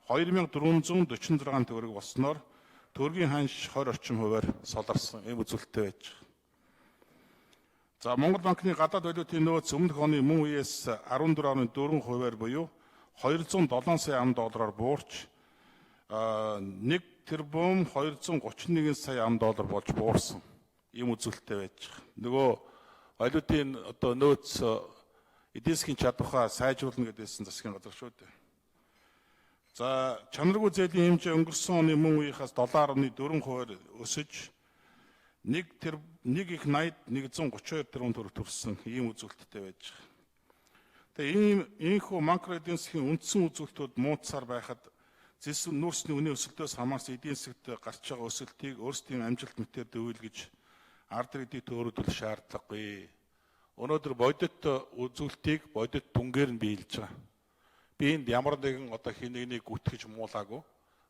2446 төгрөг болсноор төгрөгийн ханш 20 орчим хувиар соларсан ийм үзүүлэлттэй байж байгаа. За Монгол банкны гадаад валютын нөөц өмнөх оны мөн үеэс 14.4%-аар буюу 207 сая ам доллараар буурч 1 тэрбум 231 сая ам доллар болж буурсан ийм үзүүлэлттэй байж байгаа. Нөгөө валютын одоо нөөц эдийн засгийн чадвараа сайжруулна гэдээсэн засгийн газар шүү дээ. За чанаргүй зээлийн хэмжээ өнгөрсөн оны мөн үеийнхээс 7.4%-аар өсөж 1,80,132 тэрбум төгрөг төрсөн ийм үзүүлэлттэй байж байгаа. Тэгээ иймэрхүү макро эдийн засгийн үндсэн үзүүлэлтүүд муудсаар байхад нүүрсний үнийн өсөлтөөс хамаарсан эдийн засагт гарч байгаа өсөлтийг өөрсдийн амжилт мэтээр дэвүүлгэж ард иргэдийг төөрөдөл шаардлагагүй. Өнөөдөр бодит үзүүлэлтийг бодит дүнгээр нь биелж байгаа. Би энд ямар нэгэн одоо хинэгнийг гүтгэж муулаагүй.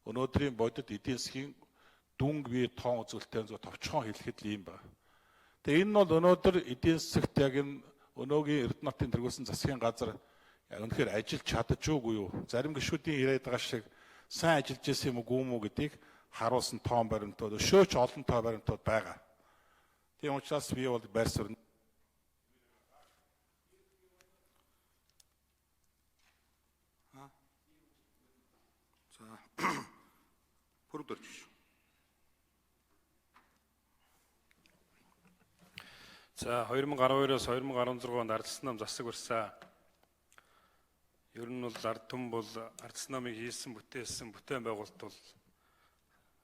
Өнөөдрийн бодит эдийн засгийн дүнг бие тоон үзүүлэлтээр зөв товчхон хэлэхэд л юм байна. Тэгээ энэ нь бол өнөөдөр эдийн засагт яг энэ өнөөгийн Эрдэнэтийн тэргүүлсэн засгийн газар үнэхээр ажиллаж чадчихгүй юу? Зарим гишүүдийн яриад байгаа шиг сайн ажиллаж ирсэн юм уу гүм үү гэдгийг харуулсан тоон баримтууд өшөөч олон тоо баримтууд байгаа. Тийм учраас би бол байр суурь Бүрдүүлж шүү. За 2012-оос 2016 онд ардсан нам засаг барьсан. Ер нь бол ард түмэн бол ардсан намыг хийсэн бүтээсэн бүтээн байгуулалт бол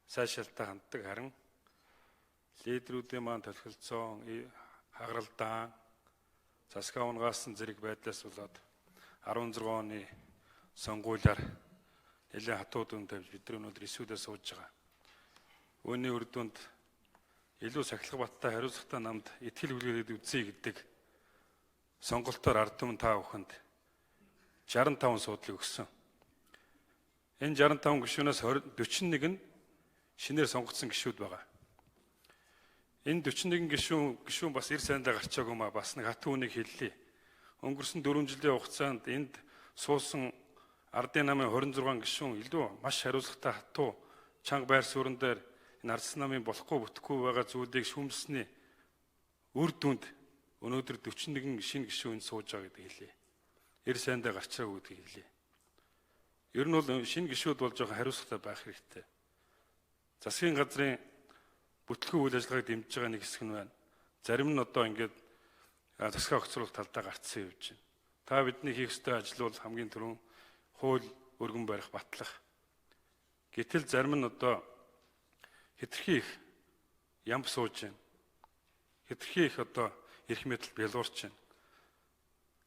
сайшаалтай ханддаг, харин лидерүүдийн маань төлөвлөсөн хагаралдаан засаг авангаасан зэрэг байдлаас болоод 16 оны сонгуулиар нэлээд хатууд үн тавьж бид нар өнөөдөр эсвүүдээ сууж байгаа. Үүний үр дүнд илүү сахилга баттай хариуцлагатай намд итгэл хүлээгээд үзье гэдэг сонголтоор ард түмэн та бүхэнд 65 суудлыг өгсөн. Энэ 65 гишүүнээс 41 нь шинээр сонгогдсон гишүүд байгаа. Энэ 41 гишүүн бас эр сайндаа гарчаагүй маа бас нэг хатуу үнийг хэллээ. Өнгөрсөн 4 жилийн хугацаанд энд суусан ардын намын 26 гишүүн илүү маш хариуцлагатай хатуу чанга байр суурин дээр энэ ардсан намын болохгүй бүтэхгүй байгаа зүйлийг шүүмжсэний үр дүнд өнөөдөр 41 шинэ гишүүн сууж байгаа гэдэг хэлээ. Эр сайндаа гарчаагүй гэдэг хэлээ. Ер нь бол шинэ гишүүд бол жоохон хариуцлагатай байх хэрэгтэй. Засгийн газрын бүтлгүй үйл ажиллагааг дэмжиж байгаа нэг хэсэг нь байна. Зарим нь одоо ингээд засгаа огцруулах талдаа гарцсан явж байна. Та бидний хийх ёстой ажил бол хамгийн түрүүн хууль өргөн барих, батлах. Гэтэл зарим нь одоо хэтэрхий их ям сууж байна. Хэтэрхий их одоо эрх мэдэл бялуурч байна.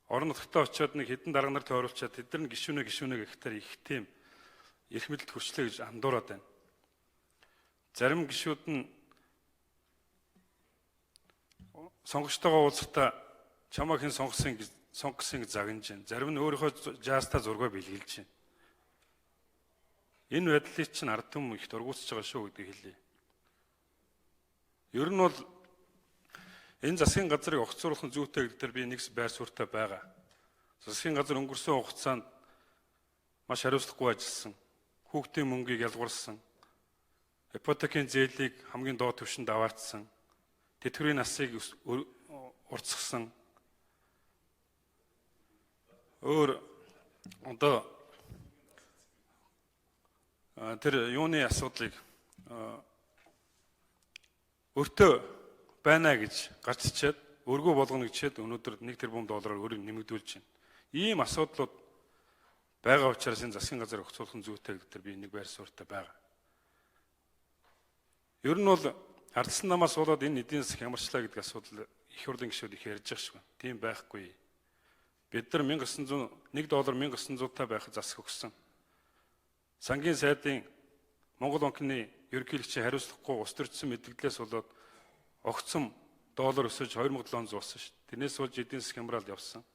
Орон нутгатаа очиод нэг хэдэн дарга нар тойруулчаад тэд нар гишүүнэ гэхээр их тийм эрх мэдэлд хүрчлээ гэж андуураад байна. Зарим гишүүд нь сонгогчтойгоо уулзахдаа чамайг хэн сонгосон гэж загнаж байна. Зарим нь өөрийнхөө жааста зургаа бэлгэлж байна. Энэ байдлыг чинь ард түмэн их дургуутсаж байгаа шүү гэдэг хэлье. Ер нь бол энэ засгийн газрыг огцруулах нь зүйтэй гэдгээр би нэг байр суурьтай байгаа. Засгийн газар өнгөрсөн хугацаанд маш хариуцлагагүй ажилласан. Хүүхдийн мөнгийг ялгуурсан. Ипотекийн зээлийг хамгийн доод түвшинд аваатсан. Тэтгэврийн насыг уртсгсан. Өөр одоо тэр юуны асуудлыг өртөө байна гэж гарчичаад өргөө болгоно гэчихэд өнөөдөр 1 тэрбум доллараар өрийг нэмэгдүүлж байна. Ийм асуудлууд байгаа учраас энэ засгийн газар огцруулах нь зүйтэй гэдгээр би нэг байр суурьтай байгаа. Ер нь бол ардсан намаас болоод энэ эдийн засаг хямарчлаа гэдэг асуудал их хурлын гишүүд их ярьж байгаа шүү. Тийм байхгүй. Бид нар $1 доллар 1900 байхад засаг өгсөн. Сангийн сайдын Монгол банкны ерөнхийлөгчийн хариуцлагагүй ус төрчсөн мэдээлэлээс болоод огцом доллар өсөж 2700 болсон шүү. Тэрнээс болж эдийн засаг хямрал явсан.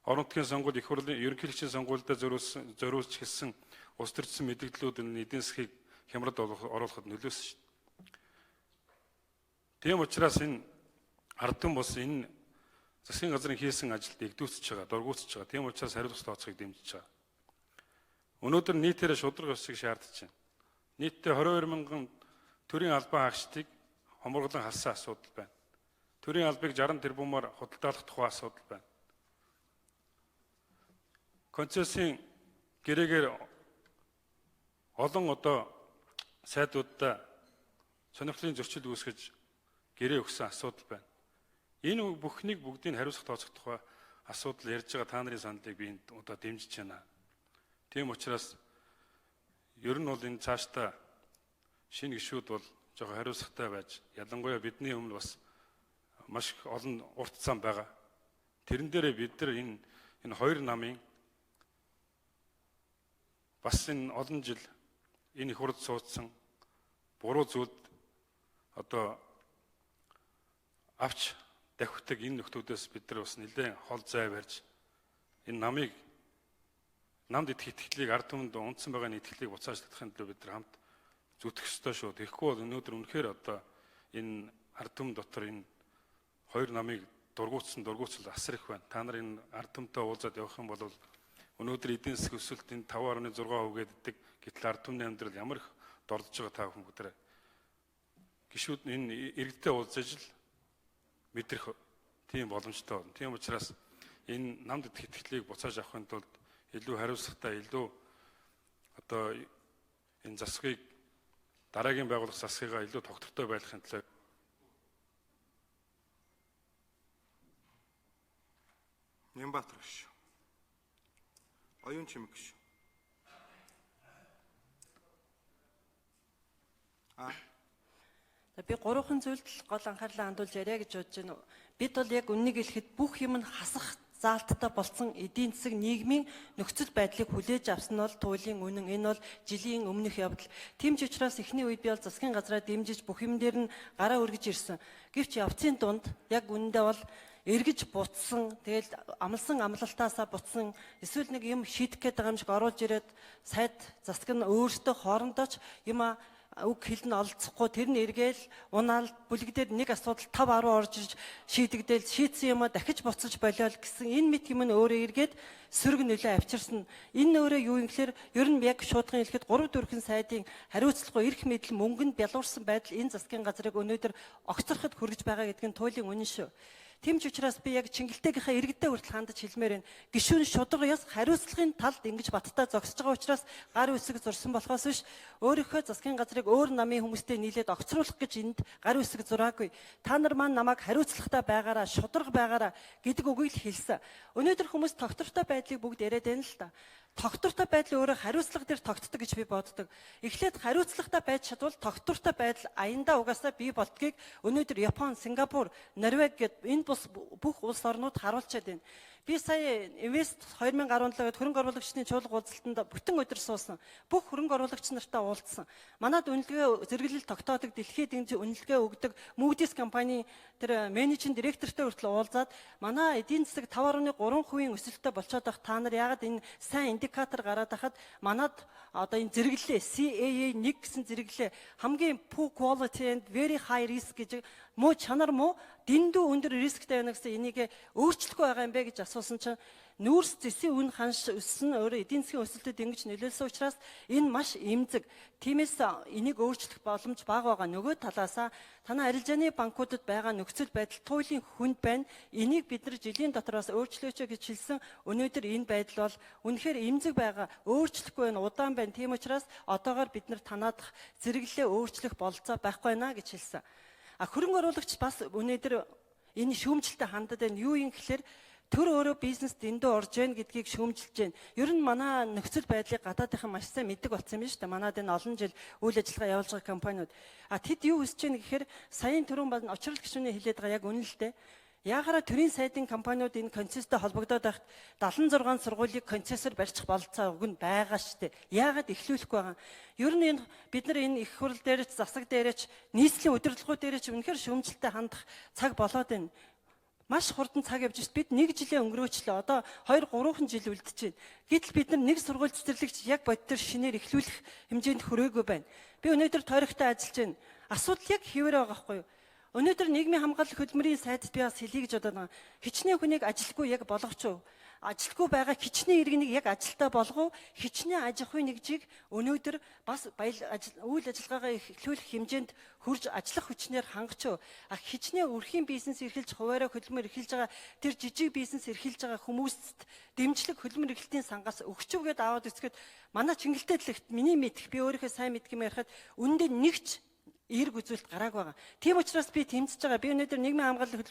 Орон нутгийн сонгуульд их хурлын ерөнхийлөгчийн сонгуульдаа зориулж хэлсэн ус төрчсөн мэдээллүүд нь эдийн засгийг хямралд оруулахад нөлөөсөн шүү. Тийм учраас энэ ард түмэн бос энэ засгийн газрын хийсэн ажилд игдүүцэж байгаа, дургуутж байгаа. Тийм учраас хариуцлага тооцоохыг дэмжиж байгаа. Өнөөдөр нийтээрээ шудраг ёсыг шаардж байна. Нийтдээ 22 мянган төрийн албан хаагчдыг хоморглон халсан асуудал байна. Төрийн албыг 60 тэрбумаар худалдаалах тухай асуудал байна. Концессийн гэрээгээр олон одоо сайдуудаа сонирхлын зөрчил үүсгэж гэрээ өгсөн асуудал байна. Энэ бүхнийг бүгдийг хариуцлага тооцох тухай асуудал ярьж байгаа та нарын саналыг би энд одоо дэмжиж байна. Тийм учраас ер нь бол энэ цаашдаа шинэ гишүүд бол жоохон хариуцлагатай байж, ялангуяа бидний өмнө бас маш олон урт зам байгаа. Тэрэн дээрээ бид нар энэ хоёр намын бас энэ олон жил энэ их хурд суудсан буруу зүйлд одоо авч давхитаг энэ нөхдүүдээс бид нар бас нэлээд хол зай барьж энэ намд идэх итгэлийг ард түмэнд унтсан байгаа итгэлийг буцааж татахын төлөө бид нар хамт зүтгэх ёстой шүү. Тэгэхгүй бол өнөөдөр үнэхээр одоо энэ ард түмэн дотор энэ хоёр намыг дургуутсал асар их байна. Та нар энэ ард түмэнтэй уулзаад явах юм бол өнөөдөр эдийн засаг өсөлт энэ 5.6% гэддэг. Гэтэл ард түмний амьдрал ямар их дордож байгаа та бүхэн бүгдээ гишүүд энэ иргэдтэй уулзаж л мэдрэх тийм боломжтой байна. Тийм учраас энэ намд идэх итгэлийг буцааж авахын тулд илүү хариуцлагатай, илүү одоо энэ засгийг дараагийн байгууллага засгыгаа илүү тогтвортой байлгахын төлөө Нямбатар гişүү. Оюун чимэг гişүү. Би гурван зүйлд гол анхаарлаа хандуулж яриа гэж бодож байна. Бид бол яг үннийг хэлэхэд бүх юм нь хасах заалттай болсон эдийн засаг нийгмийн нөхцөл байдлыг хүлээж авсан нь бол туйлын үнэн. Энэ бол жилийн өмнөх явдал. Тийм ч учраас эхний үед би бол засгийн газраа дэмжиж бүх юм дээр нь гараа өргөж ирсэн. Гэвч явцын дунд яг үнэндээ бол эргэж буцсан, тэгэл амлсан амлалтаасаа буцсан, эсвэл нэг юм шийдэх гээд байгаа юм шиг оруулж ирээд сайд засаг нь өөртөө хоорондоо ч юм үг хэлн олцохгүй тэр нь эргээл унаал бүлэгдээд нэг асуудал 5 10 орж ирж шийдэгдээл шийдсэн юм дахиж буцаж болиол гэсэн энэ мэт юм нь өөрөө эргээд сөрөг нөлөө авчирсан. Энэ өөрөө юу юм гэхээр ер нь яг шуудхан хэлэхэд 3 4 сайдын хариуцлагагүй эрх мэдэл мөнгөнд бялуурсан байдал энэ засгийн газрыг өнөөдөр огцороход хүргэж байгаа гэдэг нь туйлын үнэн шүү. Тийм ч учраас би яг Чингэлтээгийнхаа иргэдэд хүртэл хандаж хэлмээр байна. Гишүүн шударга яс хариуцлагын талд ингэж баттай зогсож байгаа учраас гар үсэг зурсан болохоос биш өөрийнхөө засгийн газрыг өөр намын хүмүүстэй нийлээд огцруулах гэж энд гар үсэг зураагүй. Та нар маань намайг хариуцлагатай байгаараа, шударга байгаараа гэдэг үгийг л хэлсэн. Өнөөдөр хүмүүс тогтвортой байдлыг бүгд яриад байна л да. Тогтвортой байдал өөрөө хариуцлага дээр тогтдог гэж би боддог. Эхлээд хариуцлагатай байж чадвал тогтвортой байдал аяндаа угаасаа бий болдгийг өнөөдөр Япон, Сингапур, Норвеги гэд энэ бүх улс орнууд харуулчаад байна. Би сая Invest 2017 гээд хөрөнгө оруулагчдын чуулга уулзалтанд бүтэн өдөр суусан. Бүх хөрөнгө оруулагч нартай уулзсан. Манайд үнэлгээ зэрэглэл тогтоодог, дэлхийд үнэлгээ өгдөг Moody's компани тэр менежинг директортой хүртэл уулзаад манай эдийн засаг 5.3% өсөлттэй болчиход байх. Та нар яагаад энэ сайн индикатор гараад байхад манайд одоо энэ зэрэглэлээ CAA 1 гэсэн зэрэглэлээ хамгийн poor quality and very high risk гэж муу чанар муу дэндүү өндөр рисктэй байна гэсэн энийг өөрчлөхгүй байгаа юм бэ гэж асуусан чинь нүүрс зэсийн үн ханш өссөн өөрөө эдийн засгийн өсөлтөд ингэж нөлөөлсөн учраас энэ маш эмзэг. Тиймээс энийг өөрчлөх боломж бага байгаа. Нөгөө талаасаа танай арилжааны банкудад байгаа нөхцөл байдал туйлын хүнд байна. Энийг бид нар жилийн дотроос өөрчлөөч гэж хэлсэн. Өнөөдөр энэ байдал бол үнэхээр эмзэг байгаа. Өөрчлөхгүй байна, удаан байна. Тийм учраас одоогоор бид нар танаадах зэрэглэлээ өөрчлөх болцоо байхгүй байна гэж хэлсэн. Хөрөнгө оруулагч бас өнөөдөр энэ шүүмжлэлтэй хандаад байна. Юу юм гэхээр төр өөрөө бизнес дэндүү орж байна гэдгийг шүүмжилж байна. Ер нь манай нөхцөл байдлыг гадаадынхан маш сайн мэддэг болсон юм шүү дээ. Манайд энэ олон жил үйл ажиллагаа явуулж байгаа компаниуд. Тэд юу хийж байна гэхээр саяын түрүүн бадан очрол гишүүний хэлээд байгаа яг үнэн л дээ. Яагаараа төрийн сайдын компаниуд энэ концесстэй холбогдоод байхад 76 сургуулийг концессор барьчих бололцоо өгн байгаа шүү дээ. Яагаад эхлүүлэхгүй байгаа? Ер нь энэ бид нар энэ их хурл дээрч засаг дээрч нийслэлийн удирдлагууд дээрч үнэхээр шүүмжлэлтэй хандах цаг болоод байна. Маш хурдан цаг явж байна. Бид 1 жилийн өнгөрөөчлөө. Одоо 2 3 жил үлдэж байна. Гэтэл бид нар нэг сургууль цэцэрлэгч яг бодтер шинээр эхлүүлэх хэмжээнд хүрээгүй байна. Би өнөөдөр тойрогтой ажиллаж байна. Асуудал яг хэвээр байгаа байхгүй юу? Өнөөдөр нийгмийн хамгааллах хөдөлмөрийн сайдд би бас хэлье гэж бодоод байгаа. Хичнээн хүнийг ажилгүй яг болгоч уу? Ажилгүй байгаа хичнээн иргэнийг яг ажилдаа болгов. Хичнээн аж ахуйн нэгжийг өнөөдөр бас үйл ажиллагаагаа эхлүүлэх хэмжээнд хурж ажиллах хүчнээр хангach уу? Хичнээн өрхийн бизнес эрхэлж хуваараа хөдөлмөр эрхэлж байгаа тэр жижиг бизнес эрхэлж байгаа хүмүүст дэмжлэг хөдөлмөр эрхлэлтийн сангаас өгч үгээд аваад үзэхэд манай Чингэлтэй дэлгэт миний мэдх би өөрийнхөө сайн мэдгийм ярихад үндэ нэгч эерэг үзүүлэлт гарааг байгаа. Тийм учраас би тэмцэж байгаа. Би өнөөдөр нийгмийн хамгааллын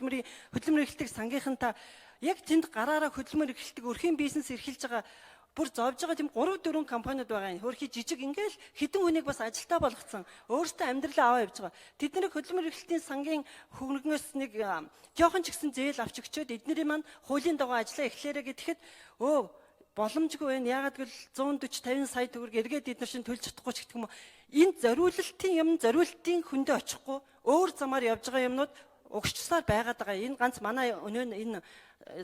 хөдөлмөр эрхлэлтийг сангийнхантаа яг тэнд гараараа хөдөлмөр эрхлэлтийг өрхийн бизнес эрхэлж байгаа бүр зовж байгаа тийм 3 4 компаниуд байгаа. Хөрхий жижиг ингээл хэдэн хүнийг бас ажилтаа болгоцсон. Өөртөө амьдралаа аваа явж байгаа. Тэдний хөдөлмөр эрхлэлтийн сангийн хөрөнгөөс нэг жоохон ч гэсэн зээл авч өгчөөд эднэрийн маань хуулийн дагуу ажиллаа эхлээрэ гэхэд боломжгүй байна. Яагаад гэвэл 140 50 сая төгрөг эргээд эдгээр шин төлж чадахгүй ч гэдэг юм уу. Энэ зориулалтын хүндээ очихгүй өөр замаар явж байгаа юмнууд өгчсаар байгаад байгаа. Энэ ганц манай энэ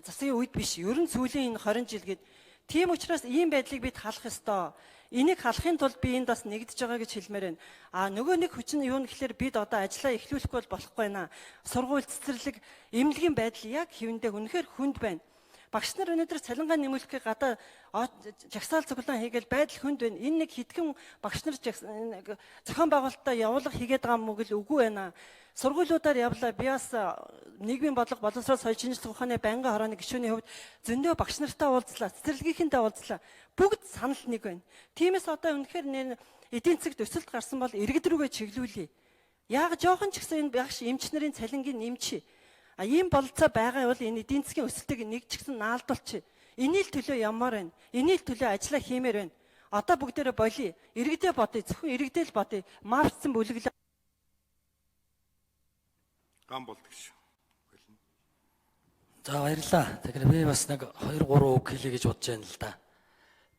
засгийн үед биш. Ер нь сүүлийн энэ 20 жил гээд тийм учраас ийм байдлыг бид халах ёстой. Энийг халахын тулд би энд бас нэгдэж байгаа гэж хэлмээр байна. Нөгөө нэг хүч нь юу нь гэхээр бид одоо ажиллаа эхлүүлэхгүй болохгүй байна. Сургууль цэцэрлэг эмнэлгийн байдал яг хэвэндээ үнэхээр хүнд байна. Багш нар өнөөдөр цалингаа нэмүүлэхийг гадаа жагсаал цуглаан хийгээл байдал хүнд байна. Энэ нэг хитгэн багш нар зохион байгуулалтаа явуулах хийгээд байгаа юм уу гэл үгүй байна. Сургуулиудаар явлаа. Би бас нийгмийн бодлого боловсрол соёл шинжилгээ ухааны байнгын хорооны гишүүний хувьд зөндөө багш нартай уулзлаа, цэцэрлэгийнхэнтэй уулзлаа. Бүгд санал нэг байна. Тиймээс одоо үнэхээр эдийн засагт өсөлт гарсан бол иргэд рүүгээ чиглүүлье. Яг жоохон ч гэсэн энэ багш эмч нарын цалингийн нэмчи. Ийм бололцоо байгаа бол энэ эдийн засгийн өсөлтийг нэг ч гэсэн наалдуулчих. Эний л төлөө ямар байна? Эний л төлөө ажиллаа хиймээр байна. Одоо бүгдээрээ болиё. Иргэдээ бодъё. Зөвхөн иргэдээ л бодъё. Марцсан бүлэглээ. Ган болдог шүү. За баярлалаа. Тэгэхээр би бас нэг 2 3 үг хэлье гэж бодож байна л да.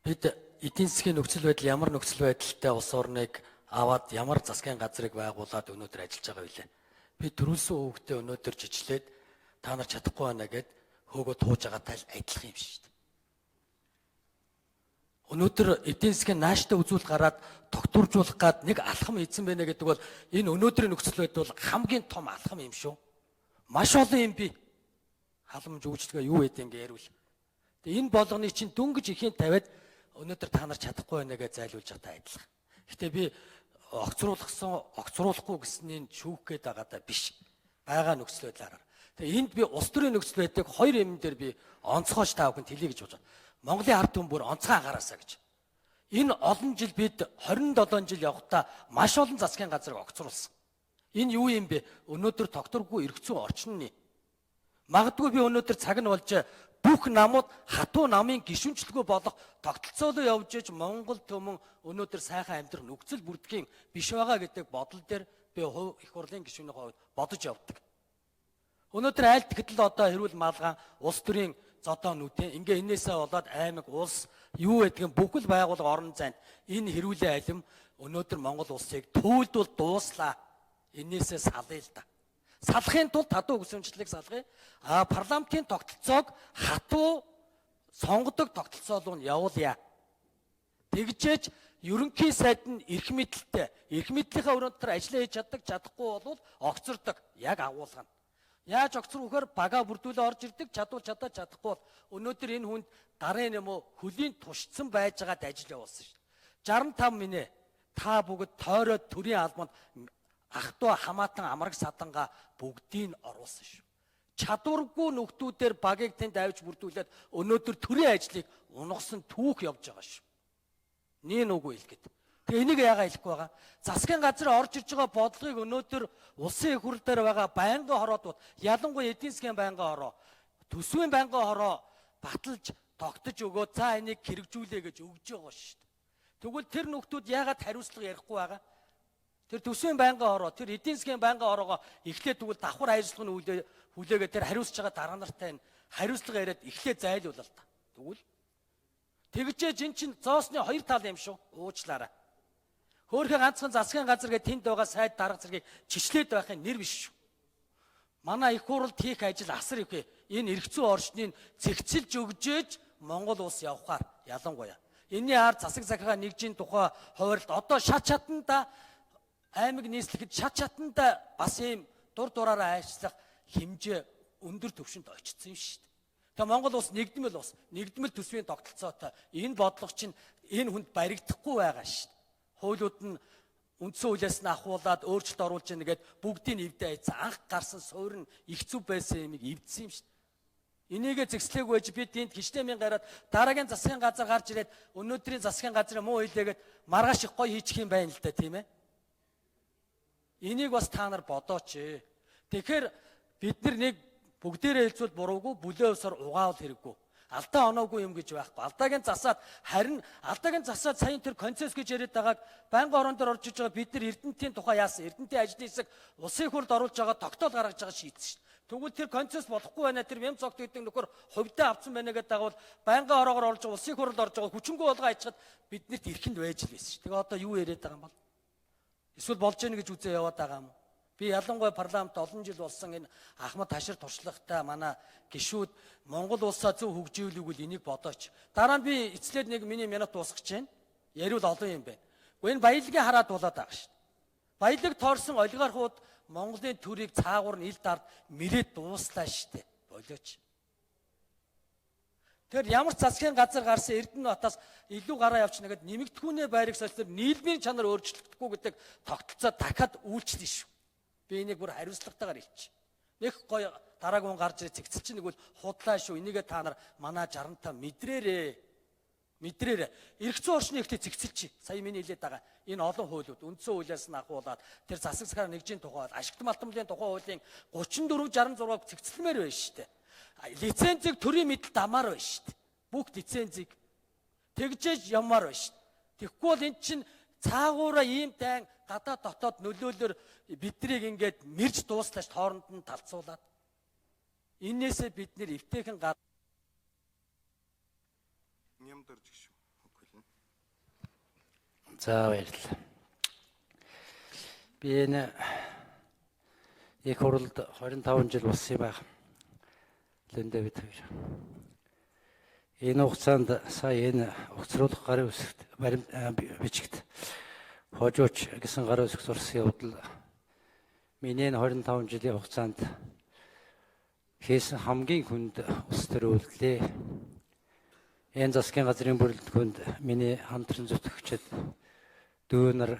Бид эдийн засгийн нөхцөл байдал ямар нөхцөл байдалтай улс орныг аваад ямар засгийн газрыг байгуулад өнөөдөр ажиллаж байгаа вэ? Би төрүүлсэн үгтээ өнөөдөр жичлээд та нар чадахгүй байна гэд хөөгөө тууж байгаатай л адилхан юм шүү дээ. Өнөөдөр эдийн засгийн нааштай үзүүлэлт гараад тогтворжуулах гад нэг алхам хийсэн байна гэдэг бол энэ өнөөдрийн нөхцөл байдал бол хамгийн том алхам юм шүү. Маш олон юм би халамж үйлчлэгээ юу гэдэг юм яриул. Тэгээ энэ болгоны чинь дөнгөж ихийн тавиад өнөөдөр та нар чадахгүй байна гэж зайлуулж байгаа адилхан. Гэтэ би огцруулахгүй гэснийг шүүх гээд байгаа даа биш. Бага нөхцөл байдлаараа. Тэгээ энд би улс төрийн нөхцөл байдлыг хоёр юм дээр би онцгойж та бүхэнд хэлье гэж бодож байна. Монголын ард түмэн бүр онцгой анхаараасаа гэж. Энэ олон жил бид 27 жил явхдаа маш олон засгийн газрыг огцруулсан. Энэ юу юм бэ? Өнөөдөр тогтворгүй эрх зүйн орчны. Магадгүй би өнөөдөр цаг нь болж бүх намууд хатуу намын гишүүнчлэгөө болох тогтолцоолоо явж иж Монгол төмөн өнөөдөр сайхан амьдрах нөхцөл бүрдгийн биш байгаа гэдэг бодол дээр би их хурлын гишүүний хувьд бодож явдаг. Өнөөдөр айл тэгтэл одоо хэрүүл маалгаан улс төрийн зодоо нүдэн ингээ энээсээ болоод аймаг улс юу гэдгийг бүхэл байгууллага орон зайд энэ хэрүүлээ алим өнөөдөр Монгол улсыг төвлдөл дууслаа. Энээсээ салъя л да. Салахын тулд хатуу хүсэмжлэлийг салгая. Парламентын тогтолцоог хатуу сонгодог тогтолцоо руу явуулъя. Тэгжээж ерөнхий сайд нь эрх мэдэлтэй. Эрх мэдлийнхаа өрөөнд тэр ажиллаа хийж чадахгүй бол огцордог. Яг агуулгана. Яаж огцрохоор бага бүрдүүлээ орж ирдэг, чадвал чадаад чадахгүй бол өнөөдөр энэ хүнд дарын юм уу хөлийн тушцсан байж байгаад ажил явуулсан шүү дээ. 65 минь та бүгд тойроод төрийн албанд ах トゥ хамаатан амраг саданга бүгдийг оруулсан шүү. Чадваргүй нөхдүүдээр багийг тэнд авч бүрдүүлээд өнөөдөр төрийн ажлыг унгасан түүх явж байгаа шүү. Нин үгүй хэлгээд. Тэгээ энийг яагаад хэлэхгүй байгаа? Засгийн газар орж ирж байгаа бодлогыг өнөөдөр улсын их хурл дээр байгаа байнгын хороодууд, ялангуяа эдийн засгийн байнгын хороо, төсвийн байнгын хороо баталж тогтож өгөө за энийг хэрэгжүүлээ гэж өгж байгаа шүү дээ. Тэгвэл тэр нөхдүүд яагаад хариуцлага ярихгүй байгаа? Тэр төсвийн байнгын хороо, тэр эдийн засгийн байнгын хороогоо эхлээд тэгвэл давхар ажиллагааны хүлээгээ тэр хариуцж байгаа дараа нартай хариуцлага яриад эхлээд зайлуулаа л та. Тэгвэл тэгжээж эн чинь зоосны хоёр тал юм шүү. Уучлаарай. Хөөхөө ганцхан засгийн газар гэж тэнд байгаа сайд дарга зэргийг чичлээд байхын нэр биш шүү. Манай их хурлд хийх ажил асар их. Энэ эрх зүйн орчныг зэгцэлж өгжээж Монгол улс явахаар ялангуяа. Энийний ард засаг захиргаа нэгжийн тухай хуульд одоо шат шатанда аймаг нийслэхэд шат шатанда бас ийм дур дураараа ажиллах хэмжээ өндөр түвшинд очсон юм шүү дээ. Тэгээ Монгол улс нэгдмэл төсвийн тогтолцоотой энэ бодлого чинь энэ хүнд баригдахгүй байгаа шүү дээ. Хуулиуд нь үндсэн хуулиас нь ахуулаад өөрчлөлт оруулж яана гэд бүгдийг эвдээ айцсан. Анх гарсан суурь нь их зүв байсан юмыг эвдсэн юм шүү дээ. Энийгээ зэгслээгүй байж бид энд гişнэмийн гараад дараагийн засгийн газар гарч ирээд өнөөдрийн засгийн газрын муу хэлээгээд маргааш их гоё хийчих юм байна л да тийм ээ. Энийг бас та нар бодооч. Тэгэхээр бид нэг бүгдээрээ хэлцвэл буруугүй бүлээн усаар угаавал хэрэггүй. Алдаа оноогүй юм гэж байхгүй. Алдаагийн засаад саяын тэр концесс гэж яриад байгааг байнгын орон дээр орж иж байгаа бид нар Эрдэнэтийн тухай яасан. Эрдэнэтийн ажлын хэсэг улсын хурд оруулж байгаа тогтоол гаргаж байгаа шийдсэн шүү дээ. Тэгвэл тэр концесс болохгүй байна. Тэр Мямцогт гэдэг нөхөр хувьдаа авсан байна гэдэг дагавал байнгын ороогоор орж байгаа улсын хурд орж байгаа хүчингү болгоо ажихад биднэрт эрхэнд байж л байсан шүү. Тэгээ одоо юу яриад байгаа юм бол? Эсвэл болж яах гэж үзээ яваад байгаа юм уу? Би ялангуяа парламент олон жил болсон энэ Ахмад Хашир туршлагатай манай гишүүд Монгол улсаа зөв хөгжүүлээгүүл энийг бодооч. Дараа нь би эцлээд нэг миний минут дуусгаж байна. Яриул олон юм байна. Гэхдээ энэ баялагийг хараад болоод байгаа шүү дээ. Баялаг тоорсон олигархууд Монголын төрийг цаагуур нь ил дард мэрээд дууслаа шүү дээ. Болооч. Тэр ямар ч засгийн газар гарсан Эрдэнэтээс илүү гараа явчихна гэд нэмэгдэхүүнээ байрыг солиод нийлмийн чанар өөрчлөгдөхгүй гэдэг тогтолцоо дахиад үйлчлэн шүү. Би энийг бүр хариуцлагатайгаар хэлчих. Нэг гоё дараагийн гарч ирээ цэгцэл чинь нэг бол худлаа шүү. Энийгээ та нар манай 65 мэдрээрээ. Эрх зүйн орчны ихтэй цэгцэлчих. Сая миний хэлээд байгаа. Энэ олон хуулиуд үндсэн хуулиас нь ахуулаад тэр засаг сахаар нэгжийн тухай, ашигт малтмлын тухай хуулийн 34-66-г цэгцэлмээр байна шүү дээ. Лицензийг төрийн мэдэлд амаар байна шүү дээ. Бүх лицензийг тэгжээж ямаар байна шүү дээ. Тэгэхгүй бол эн чинь цаагаараа ийм дайн гадаад дотоод нөлөөлөөр биднийг ингээд мэрж дууслаач хооронд нь талцуулаад энээсээ бид нэр эвтэйхэн Нямдэрж гişүү. За баярлалаа. Би энэ их хурлд 25 жил болсон юм байна. Лэндэвид хоёр. Энэ хугацаанд сая энэ огцруулах гарын үсэгт бичигт хожууч гэсэн гарын үсэг зурсан явдал миний 25 жилийн хугацаанд хийсэн хамгийн хүнд улс төр үйлдэлээ. Энэ засгийн газрын бүрэлдэхүүнд миний хамтран зүтгэгчид дүүнэр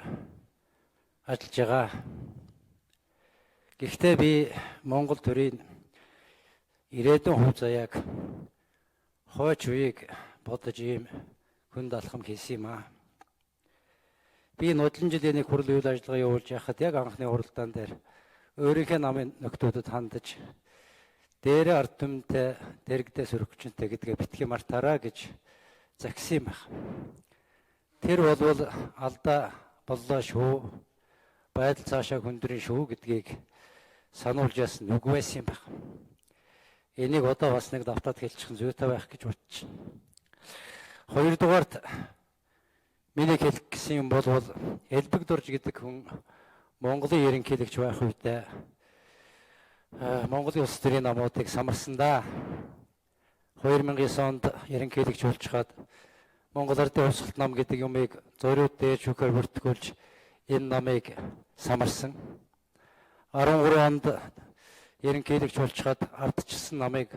ажиллаж байгаа. Гэхдээ би Монгол төрийн ирээдүйн хөв заяаг хойч үеийг бодож ийм хүнд алхам хийсэн юм аа. Би нодлон жилийн нэг хурал үйл ажиллагаа явуулж байхад яг анхны хуралдаан дээр өөрийнхөө намын нөхдүүдэд хандаж дээрээ ард түмэнтэй дэрэгдээ сөрөгчөнтэй гэдгээ битгий мартаараа гэж загсан юм байна. Тэр болвол алдаа боллоо шүү. Байдал цаашаа хүндрэн шүү гэдгийг сануулж яасан нүг байсан юм байна. Энийг одоо бас нэг давтаад хэлчих зүйтэй байх гэж бодож байна. Хоёрдугаарт миний хэлэх гэсэн юм бол Элбэг Дорж гэдэг хүн Монголын ерөнхийлөгч байх үедээ Монголын улс төрийн намуудыг самарсандаа 2009 онд ерөнхийлөгч болж хаад Монгол Ардын Хувьсгалт нам гэдэг юмыг зориуд дээж өгөхөөр бүртгүүлж энэ намыг самарсан. 13 онд ерөнхийлөгч болж хаад ардчилсан намыг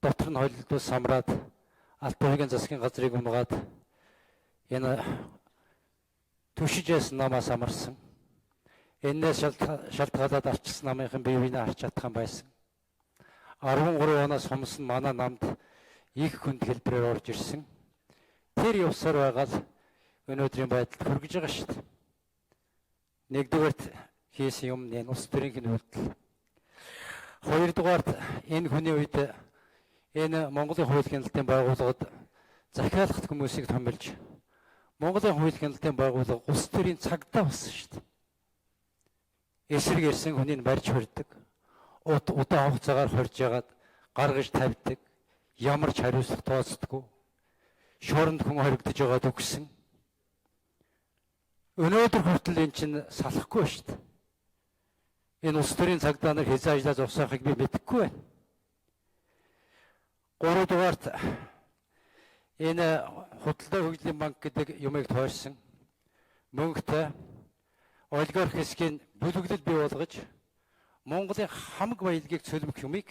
дотор нь холилдуу самраад Алтан засгийн газрыг унгаад энэ түшиж ясан намаа самарсан. Энээс шалтгаалаад арчилсан намынхан бие биенээ харж чадхан байсан. 13 оноос хомс нь манай намд их хүнд хэлбэрээр орж ирсэн. Тэр явсаар байгаа л өнөөдрийн байдалд хүргэж байгаа шүү дээ. Нэгдүгээрт хийсэн юм энэ улс төрийн үйлдэл. Хоёрдугаарт энэ хүний үед энэ Монголын хууль хяналтын байгууллагад захиалгат хүмүүсийг томилж Монголын хууль хяналтын байгууллага улс төрийн цагдаа болсон шүү дээ. Эсрэг ирсэн хүнийг барьж хүрдэг. Удаан хугацаагаар хорж ягаад гаргаж тавьдаг. Ямар ч хариуцлага тооцдоггүй. Шоронд хүн хоригдож байгаад үгсэн. Өнөөдөр хүртэл эн чинь салахгүй шүү дээ. Энэ улс төрийн цагдаа нар хэзээ ажиллаж зогсоохыг би мэдэхгүй байна. Гуравдугаарт энэ худалдаа хөгжлийн банк гэдэг юмыг тойрсон мөнгөтэй олигарх хэсгийн бүлэглэл бий болгож Монголын хамаг баялагийг цөлмөх юмыг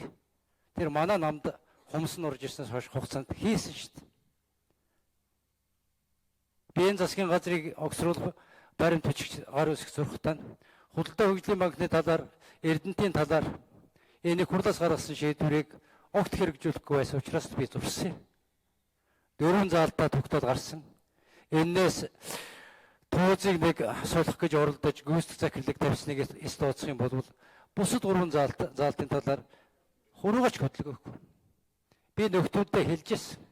тэр манай намд хумсан орж ирснээс хойш хугацаанд хийсэн шүү дээ. Би энэ засгийн газрыг огцруулах баримт бичиг гар үсэх зурхтаа худалдаа хөгжлийн банкны талаар Эрдэнтийн талаар энийг хурлаас гаргасан шийдвэрийг огт хэрэгжүүлэхгүй байсан учраас би зурсан. 4 заалтаа тогтоод гарсан. Энээс туузыг нэг сулах гэж оролдож гүйцэтгэх захирлыг тавьсныг эс тооцох юм бол бусад 3 заалтын талаар хуруугач хөдөлгөөхгүй. Би нөхдүүддээ хэлжсэн.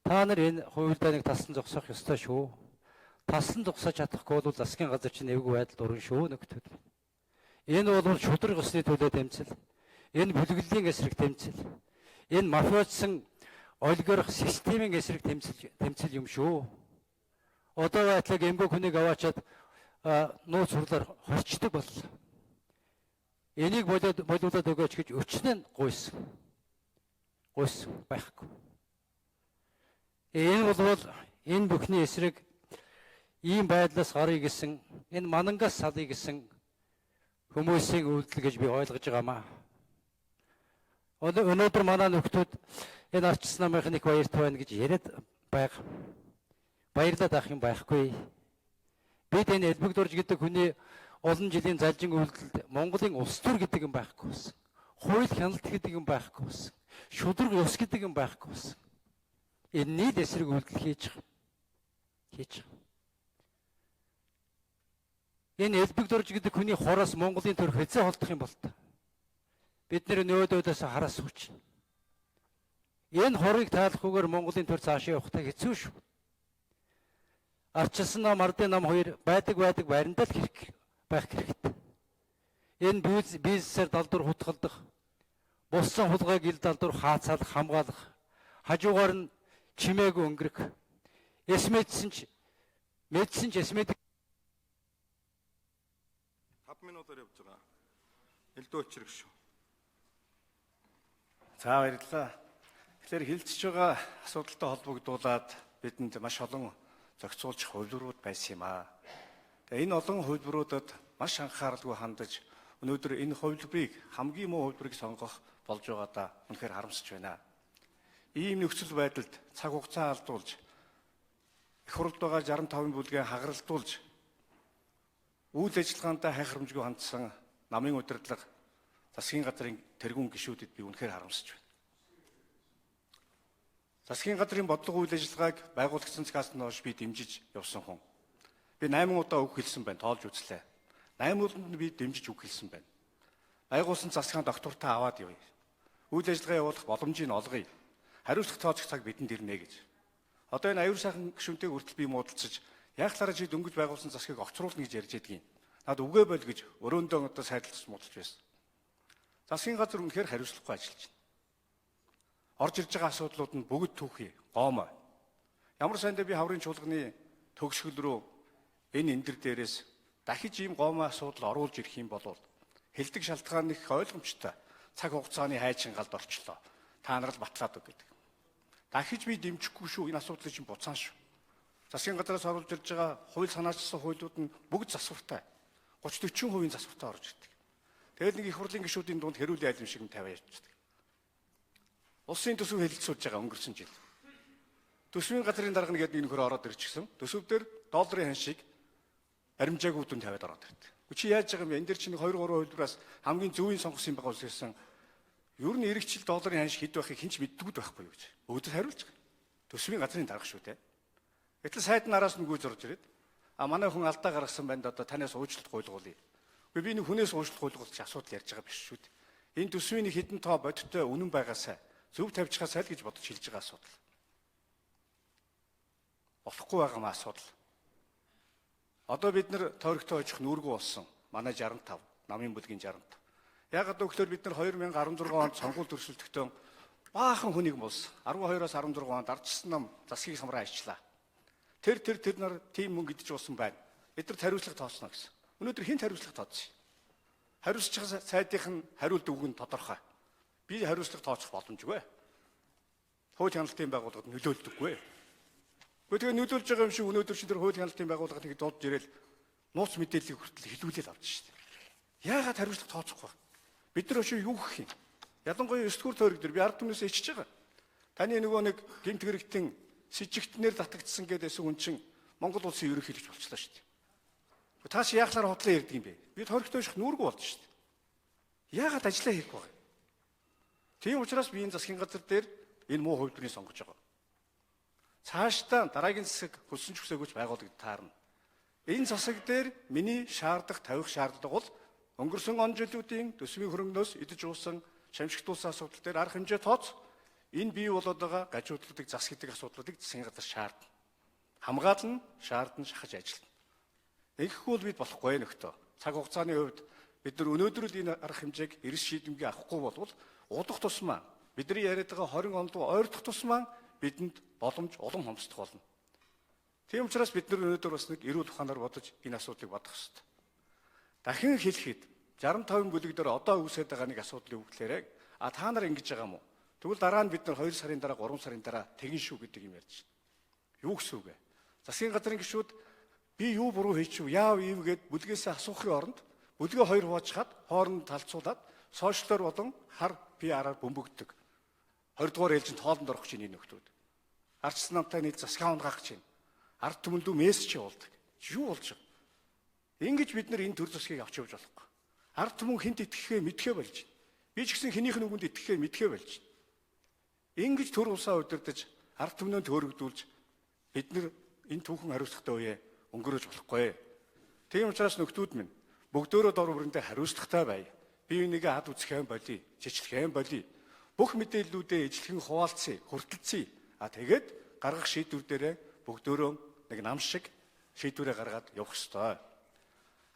Та нар энэ хуульдааныг таслан зогсоох ёстой шүү. Таслан зогсоож чадахгүй бол засгийн газар чинь эвгүй байдалд орно шүү нөхдүүд. Энэ бол шудраг усны төлөө тэмцэл. Энэ бүлэглэлийн эсрэг тэмцэл. Энэ мафиозсан олигарх системийн эсрэг тэмцэл юм шүү. Одоо байтлаг эмгэг хүнийг аваачаад нууц хурлаар хорчдөг боллоо. Энийг болиулаад өгөөч гэж өчнөө гуйсан. Гуйсан байхгүй. Энэ бол энэ бүхний эсрэг ийм байдлаас гарыг гэсэн энэ манангаас салъя гэсэн хүмүүсийн үйлдэл гэж би ойлгож байгаамаа. Өнөөдөр манай нөхдүүд энэ арчилсан намынхын их баяртай байна гэж яриад байгаа. Баярлаад авах юм байхгүй. Бид энэ Элбэг Дорж гэдэг хүний олон жилийн залжин үйлдэлд Монголын улс төр гэдэг юм байхгүй болсон. Хууль хяналт гэдэг юм байхгүй болсон. Шудраг ёс гэдэг юм байхгүй болсон. Энэ нийт эсрэг үйлдэл хийж байгаа. Энэ Элбэг Дорж гэдэг хүний хороос Монголын төр хэзээ холдох юм бол та. Бид нэр нөөдөөдөөс хараас хүч. Энэ хорыг таалахгүйгээр Монголын төр цаашаа явахтай хэцүү шүү. Арчилсан нам, ардын нам хоёр байдаг байрандаа л байх хэрэгтэй. Энэ бизнесээр далдуур хутгалдах, буссан хулгайг ил далдуур хаацаалах, хамгаалах, хажуугаар нь чимээг өнгөрөх, эсмэдсэн ч эсмэдэг 5 минутаар явж байгаа. Элдв өчрөх шүү. За баярлалаа. Тэгэхээр хилцэж байгаа асуудалтай холбогдуулаад бидэнд маш олон зохицуулж хувилбарууд байсан юм аа. Тэгээ энэ олон хувилбаруудад маш анхааралгүй хандаж өнөөдөр энэ хувилбарыг хамгийн муу хувилбарыг сонгох болж байгаадаа үнэхээр харамсаж байна. Ийм нөхцөл байдалд цаг хугацаа алдуулж их хурлд байгаа 65 бүлгээ хагаралдуулж үйл ажиллагаандаа хайхрамжгүй хандсан намын удирдлага засгийн газрын тэргүүн гишүүдэд би үнэхээр харамсаж байна. Засгийн газрын бодлого үйл ажиллагааг байгуулагдсан цагаас нь хойш би дэмжиж явсан хүн. Би 8 удаа үг хэлсэн байна, тоолж үзлээ. 8 удаад би дэмжиж үг хэлсэн байна. Байгуулсан засгийн доктортаа аваад явъя. Үйл ажиллагаа явуулах боломжийг олгоё. Хариуцлага тооцох цаг бидэнд ирнэ гэж. Одоо энэ аюул сайхан гишүүнтэйг хүртэл би муудалцаж яг талаараа чи дөнгөж байгуулсан засгийг огцруулна гэж ярьж байдгийг. Над үгээ бол гэж өрөөндөө одоо сайдалцаж муудалж байсан. Засгийн газар үнэхээр хариуцлагагүй ажиллаж байна. Орж ирж байгаа асуудлууд нь бүгд түүхий, гоомой. Ямар сайндаа би хаврын чуулганы төгсгөл рүү энэ эндэр дээрээс дахиж ийм гоомой асуудал оруулж ирэх юм бол хэлдэг шалтгаан их ойлгомжтой. Цаг хугацааны хайчингалд орчлоо. Та нар л батлаад өг гэдэг. Дахиж би дэмжихгүй шүү. Энэ асуудлыг чинь буцаан шүү. Засгийн газраас оруулж ирж байгаа хууль санаачилсан хуулиуд нь бүгд засвартай. 30-40% засвартай орж ирдэг. Тэгэл нэг их хурлын гишүүдийн дунд хэрүүл айлм шиг нь тавиа явчихдаг. Улсын төсөв хэлэлцүүлж байгаа өнгөрсөн жил. Төсвийн газрын дарга нэгэд нэг нөхөр ороод ирчихсэн. Төсөв дээр долларын хан шиг баримжаагүй дүн тавиад ороод ирдэг. Чи яаж байгаа юм бэ? Энд дэр чинь 2-3 хувилбараас хамгийн зөвийн сонгосон байгаа үлссэн. Ер нь эрэгчил долларын хан шиг хэд байхыг хинч мэддэггүй байхгүй юу гэж. Өөдөө хариулж байгаа. Төсвийн газрын дарга шүү те. Гэтэл сайд нараас нь гүйж орж ирээд манай хүн алдаа гаргасан байна одоо танаас уучлалт гуйлгуулъя. Гэхдээ би нэг хүнээс уучлалт гуйлгуулж асуудал ярьж байгаа биш шүү дээ. Энэ төсвийн нэг хэдэн тоо бодиттой үнэн байгаасаа зөв тавьчихаасаа л гэж бодож хэлж байгаа асуудал. Болохгүй байгаа маа асуудал. Одоо бид нар тойрогтой очих нүргүү болсон. Манай 65, намын бүлгийн 65. Яг одоо өгөхлөөр бид нар 2016 онд сонгуул төрөлтөхдөө баахан хүнийг болсон. 12-оос 16 онд ардчсан нам засгийг самраа ажиллаа. Тэр нар тийм мөнгө идэж уусан байна. Эдгэрт хариуцлага тооцно гэсэн. Өнөөдөр хинт хариуцлага тооцсон. Хариуцж байгаа сайдын хариулт үг нь тодорхой. Би хариуцлага тооцох боломжгүй. Хууль хяналтын байгууллагад нөлөөлдөггүй. Гэхдээ нөлөөлж байгаа юм шиг өнөөдөр чинь тэр хууль хяналтын байгууллагад нэг дуудж ирээл нууц мэдээллийг хүртэл хэлүүлээд авч шээ. Яагаад хариуцлага тооцохгүй вэ? Бид нар өшөө юу гэх юм? Ялангуяа 9 дугаар тойрог дээр би ард түмнээс ичж байгаа. Таны нөгөө нэг гэмт хэрэгтэн сэжигтнэр татагдсан гэдээсэн хүн чинь Монгол улсын ерөнхий хэлж болчихлоо шүү дээ. Тааш яахлаар хотлоо ярьдаг юм бэ? Бид хоригтой ших нүргүү болж шүү дээ. Яагаад ажиллаа хийхгүй вэ? Тийм учраас би энэ засгийн газар дээр энэ муу хувилбарыг сонгож байгаа. Цаашдаа дараагийн засаг хөлсөн ч хүсээгүйч байгууллагад таарна. Энэ засаг дээр миний тавих шаардлага бол өнгөрсөн он жилүүдийн төсвийн хөрөнгнөөс идэж уусан шамшигтуулсан асуудал дээр арга хэмжээ тооц. Энэ бий болоод байгаа гажуудлагдаг зас гэдэг асуудлуудыг засгийн газар шаардна. Хамгаална, шаардна, шахаж ажиллана. Ингэхгүй бол бид болохгүй нөхтөө. Цаг хугацааны хувьд бид нар өнөөдөр л энэ арга хэмжээг эрс шийдэмгий авахгүй бол удах тусмаа бидний яриад байгаа 20 онд ойртох тусмаа бидэнд боломж улам хомсдох болно. Тийм учраас бид нар өнөөдөр бас нэг эрүүл ухаанаар бодож энэ асуудлыг бодох хэрэгтэй. Дахин хэлэхэд 65 бүлэг дээр одоо үүсэж байгаа нэг асуудлыг үглээрээ та нар ингэж байгаа юм уу? Тэгвэл дараа нь бид нар 2 сарын дараа 3 сарын дараа тэгнь шүү гэдэг юм ярьж байна. Юу гэсэн үг вэ? Засгийн газрын гишүүд би юу буруу хийчихв, яав ийв гэд бүлгээсээ асуухын оронд бүлгээ хоёр хуваачаад хооронд талцуулаад сошиалор болон хар PR-аар бөмбөгддөг. 20 дугаар ээлжинд хоолнд орох чинь энэ нөхдүүд. Арчсан намтай нийт засгийн унгаах чинь. Ард түмэндүү мессеж явуулдаг. Юу болж байгаа? Ингэж бид нар энэ төр засгийг авч явж болохгүй. Ард түмэн хинт итгэхээ мэдхээ болж байна. Би ч гэсэн хинийх нь үгэнд итгэхээ мэдхээ болж байна. Ингэж төр улсаа удирдах ард түмнөө төөрөгдүүлж бид нар энэ түүхэн хариуцлагатай үе өнгөрөөж болохгүй. Тийм учраас нөхдүүд минь бүгдөө дор бүрэндээ хариуцлагатай бай. Бие бинийгээ хад үзэх юм болий, жичлэх юм болий. Бүх мэдээллүүдээ ижлэхэн хуваалцъя, хүртэлцъя. Тэгээд гаргах шийдвэр дээрээ бүгдөө нэг нам шиг шийдвэрээ гаргаад явах ёстой.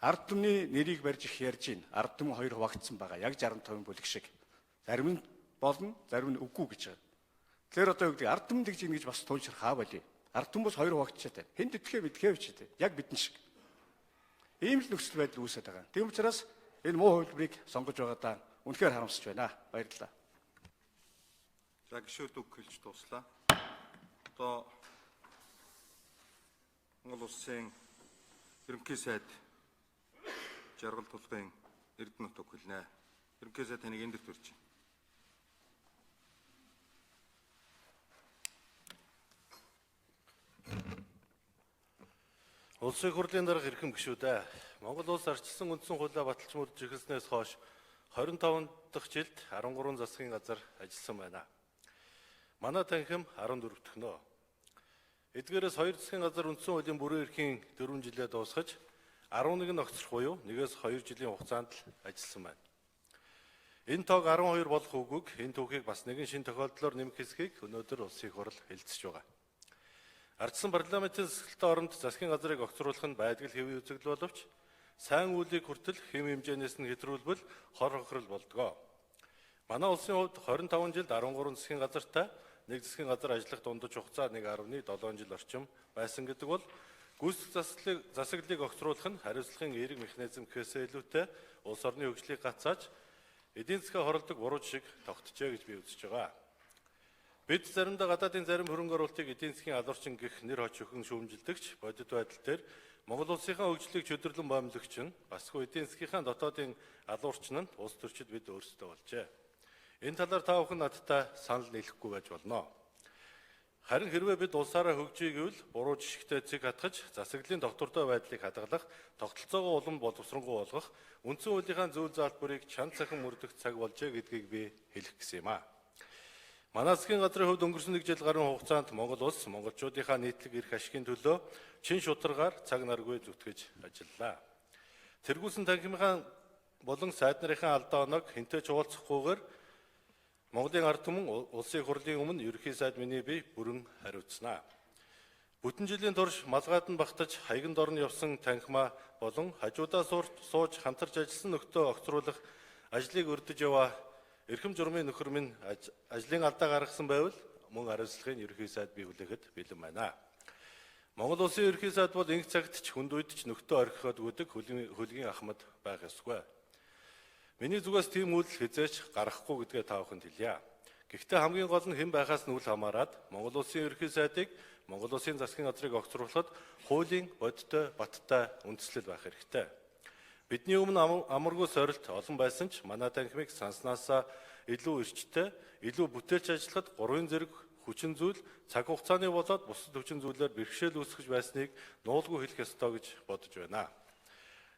Ард түмний нэрийг барьж их ярьж байна. Ард түмэн хоёр хуваагдсан байгаа. Яг 65 бүлэг шиг. Зарим нь болно, зарим нь үгүй гэж байгаа. Тэгэхээр одоо юу гэдэг ард түмэн гэж ингэж бас туйлшрах хаа болий. Ард түмэн бас хоёр хуваагдчихад байна. Хэнд итгэхээ мэдхээ бичээд. Яг бидэн шиг. Ийм л нөхцөл байдал үүсэж байгаа. Тийм учраас энэ муу хувилбарыг сонгож байгаадаа үнэхээр харамсаж байна. Баярлалаа. За гишүүд үг хэлж дуслаа. Одоо Монгол улсын ерөнхий сайд жаргал тулгын Эрдэнэт үг хэлнэ. Ерөнхий сайд таныг энд төрж байна. Улсын хурлын дарга эрхэм гишүүдээ Монгол улс арчилсан үндсэн хуулиа баталж мөрдөж эхэлснээс хойш 25 дахь жилд 13 засгийн газар ажилласан байна. Манай танхим 14 дахь нөө. Эдгээрээс 2 засгийн газар үндсэн хуулийн бүрэн эрхийн 4 жилээ дуусгаж 11 огцрох буюу 1-2 жилийн хугацаанд л ажилласан байна. Энэ тоог 12 болох үгүйг энэ түүхийг бас нэгэн шин тохиолдлоор нэмэх хэсгийг өнөөдөр улсын хурал хэлэлцэж байгаа. Ардсан парламентын засаглалтын оронд засгийн газрыг огцруулах нь байдгал хэвийн үзэгдэл боловч сайн үйлийг хүртэл хэм хэмжээнээс нь хэтрүүлбэл хор хохирол болдгоо. Манай улсын хувьд 25 жилд 13 засгийн газартай нэг засгийн газар ажиллах дундаж хугацаа 1.7 жил орчим байсан гэдэг бол гүйцэтгэх засаглалыг огцруулах нь хариуцлагын эерэг механизм гэхээсээ илүүтэй улс орны хөгжлийг гацааж эдийн засгийн хоролдог буруу жишг тогтжээ гэж би үзэж байгаа. Бид заримдаа гадаадын зарим хөрөнгө оруулалтыг эдийн засгийн алуурчин гэх нэр хоч өхөн шүүмжилдэгч бодит байдал дээр Монгол улсынхаа хөгжлийг чөдөрлөн боомлогч нь басгүй эдийн засгийнхаа дотоодын алуурчин нь улс төрчид бид өөрсдөө болжээ. Энэ талаар та бүхэн надтай санал нийлэхгүй байж болно. Харин хэрвээ бид улсаараа хөгжиж гэвэл буруу жишгтэй цэг хатгаж засаглалын доктортой байдлыг хадгалах, тогтолцоогоо улам боловсронгуй болгох, үндсэн хуулийнхаа зүйл залбарыг чанд цахин мөрдөх цаг болжээ гэдгийг би хэлэх гэсэн юм аа. Манай засгийн газрын хувьд өнгөрсөн 1 жил гаруй хугацаанд Монгол улс монголчуудынхаа нийтлэг эрх ашигын төлөө чин шударгаар цаг наргүй зүтгэж ажиллалаа. Тэргүүлсэн танхимынхаа болон сайд нарын алдаа оноог хинтээ ч уулзахгүйгээр Монголын ард түмэн улсын хурлын өмнө ерөнхий сайд миний бие бүрэн хариуцсанаа. Бүтэн жилийн турш малгайд нь багтаж хаяганд орн явсан танхимаа болон хажуудаа сууж хамтарч ажилласан нөхдөө огцруулах ажлыг өрдөж яваа эрхэм журмын нөхөр минь ажлын алдаа гаргасан байвал мөн хариуцлагын ерөнхий сайд бий хүлээхэд бэлэн байна. Монгол улсын ерөнхий сайд бол инх цагт ч хүнд үед ч нөхдөө орхиход үүдэг хөлгийн ахмад байх ёсгүй. Миний зүгээс тийм үйл хязгаарч гаргахгүй гэдгээ та бүхэнд хэлье. Гэхдээ хамгийн гол нь хэн байхаас нь үл хамааран Монгол улсын ерөнхий сайдыг Монгол улсын засгийн газрыг огцруулахад хуулийн бодиттой баттай үндэслэл байх хэрэгтэй. Бидний өмнө амаргүй сорилт олон байсан ч манай танхимыг санснаасаа илүү эрчтэй, илүү бүтээлч ажиллахад 3 зэрэг хүчин зүйл цаг хугацааны болоод бусад хүчин зүйлээр бэрхшээл үүсгэж байсныг нуулгүй хэлэх ёстой гэж бодож байна.